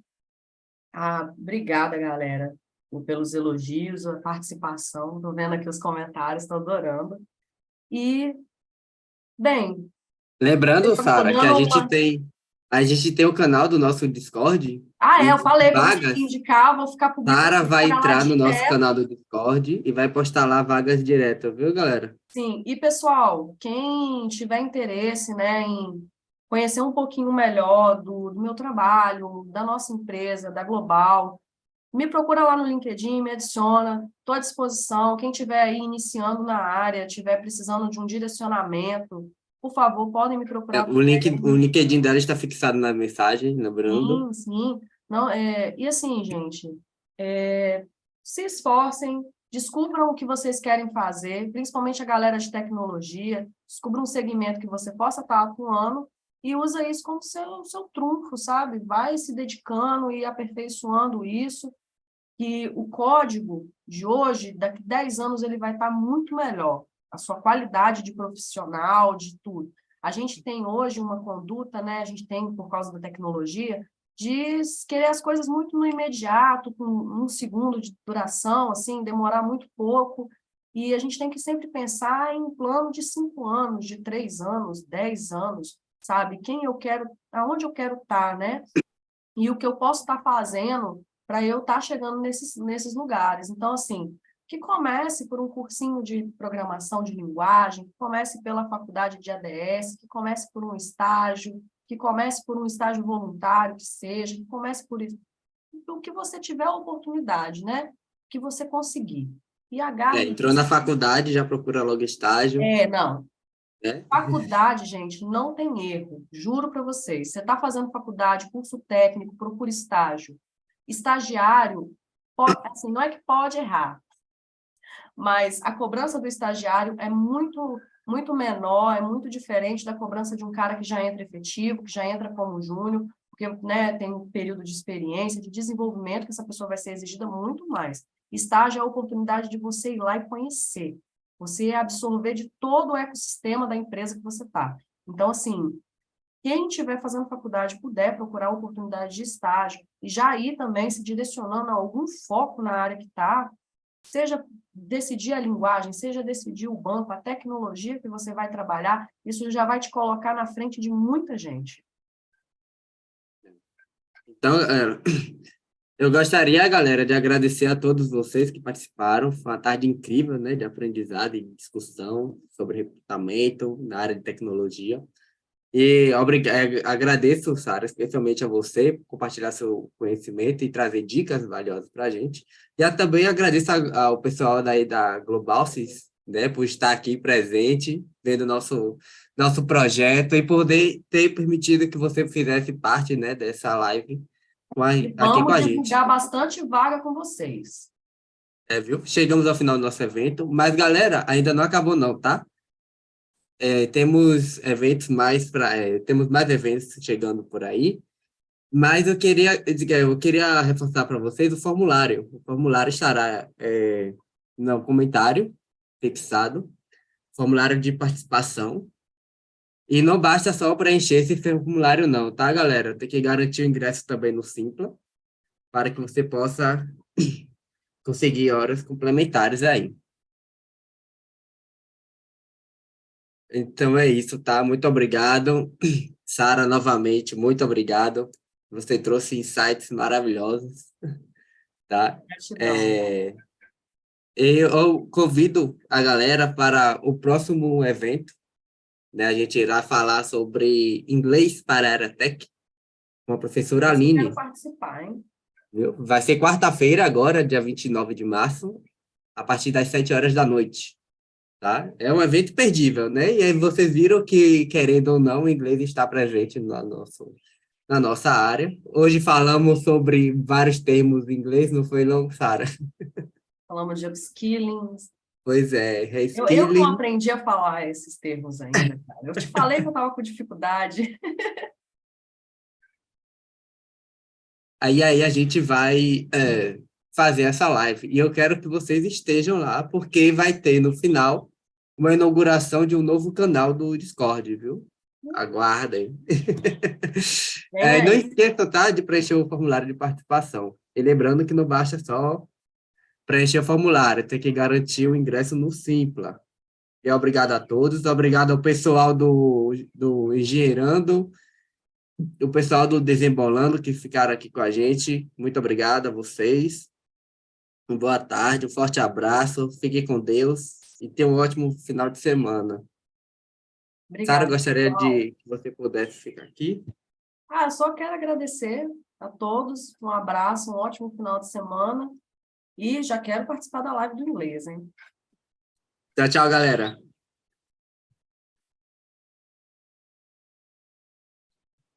Obrigada, galera, pelos elogios, a participação. Estou vendo aqui os comentários, estou adorando. E, bem, Lembrando, eu estou Sara, que a dando gente uma... tem a gente tem o canal do nosso Discord Eu e falei para você vagas. indicar, vou ficar publicando Sara vai vaga lá entrar no nosso direto. canal do Discord e vai postar lá vagas direto, viu, galera? Sim, e pessoal, quem tiver interesse, né, em conhecer um pouquinho melhor do meu trabalho, da nossa empresa, da Global, me procura lá no LinkedIn, me adiciona, estou à disposição. Quem estiver aí iniciando na área, estiver precisando de um direcionamento, por favor, podem me procurar O link, o também. LinkedIn dela está fixado na mensagem, lembrando. Sim, sim. Não, e assim, gente, se esforcem, descubram o que vocês querem fazer, principalmente a galera de tecnologia, descubra um segmento que você possa estar atuando e usa isso como seu trunfo, sabe? Vai se dedicando e aperfeiçoando isso, que o código de hoje, daqui a 10 anos, ele vai estar muito melhor. A sua qualidade de profissional, de tudo. A gente tem hoje uma conduta, né? A gente tem, por causa da tecnologia, de querer as coisas muito no imediato, com 1 segundo de duração, assim, demorar muito pouco. E a gente tem que sempre pensar em um plano de 5 anos, de 3 anos, 10 anos, sabe? Quem eu quero, aonde eu quero estar, né? E o que eu posso estar fazendo para eu estar chegando nesses lugares. Então, assim, que comece por um cursinho de programação de linguagem, que comece pela faculdade de ADS, que comece por um estágio, que comece por um estágio voluntário, que seja, que comece por isso. O que você tiver oportunidade, né? Que você conseguir. E agarre Entrou isso. na faculdade, já procura logo estágio, Não. né? Faculdade, gente, não tem erro, juro para vocês. Você está fazendo faculdade, curso técnico, procura estágio. Estagiário, assim, não é que pode errar, mas a cobrança do estagiário é muito menor, é muito diferente da cobrança de um cara que já entra efetivo, que já entra como júnior, porque, né, tem um período de experiência, de desenvolvimento, que essa pessoa vai ser exigida muito mais. Estágio é a oportunidade de você ir lá e conhecer, você absorver de todo o ecossistema da empresa que você está. Então, assim, quem estiver fazendo faculdade puder procurar oportunidade de estágio e já ir também se direcionando a algum foco na área que está, seja decidir a linguagem, seja decidir o banco, a tecnologia que você vai trabalhar, isso já vai te colocar na frente de muita gente. Então, eu gostaria, galera, de agradecer a todos vocês que participaram. Foi uma tarde incrível, né, de aprendizado e discussão sobre recrutamento na área de tecnologia. E agradeço, Sara, especialmente a você por compartilhar seu conhecimento e trazer dicas valiosas para a gente. Também agradeço ao pessoal daí da Global Sys, né, por estar aqui presente, vendo nosso projeto e poder ter permitido que você fizesse parte, né, dessa live E aqui com vamos a gente. divulgar bastante vaga com vocês. Viu? Chegamos ao final do nosso evento, mas, galera, ainda não acabou não, tá? Temos eventos temos mais eventos chegando por aí, mas eu queria reforçar para vocês o formulário. O formulário estará no comentário fixado, formulário de participação. E não basta só preencher esse formulário, não, tá, galera? Tem que garantir o ingresso também no Simpla, para que você possa conseguir horas complementares aí. Então é isso, tá? Muito obrigado. Sara, novamente, muito obrigado. Você trouxe insights maravilhosos, tá? Gratidão. É, eu convido a galera para o próximo evento, né? A gente irá falar sobre inglês para a Aerotech, com a professora Esse eu quero Aline, participar, hein? viu? Vai ser quarta-feira agora, dia 29 de março, a partir das 7 horas da noite. tá? É um evento imperdível, né? E aí vocês viram que, querendo ou não, o inglês está presente na nossa área. Hoje falamos sobre vários termos em inglês, não foi não, Sara? Falamos de upskilling. Pois é, Eu não reskilling. aprendi a falar esses termos ainda, cara. Eu te falei que eu estava com dificuldade. Aí a gente vai fazer essa live. E eu quero que vocês estejam lá, porque vai ter no final uma inauguração de um novo canal do Discord, viu? Aguardem. Vem Não aí. esqueçam, tá, de preencher o formulário de participação. E lembrando que não basta só preencher o formulário, tem que garantir o ingresso no Simpla. E obrigado a todos, obrigado ao pessoal do Engenheirando, o pessoal do Desembolando que ficaram aqui com a gente. Muito obrigado a vocês. Uma boa tarde, um forte abraço, fiquem com Deus e tenham um ótimo final de semana. Sara, Obrigada, gostaria pessoal. de que você pudesse ficar aqui. Eu só quero agradecer a todos. Um abraço, um ótimo final de semana. E já quero participar da live do inglês, hein? Tchau, tchau, galera.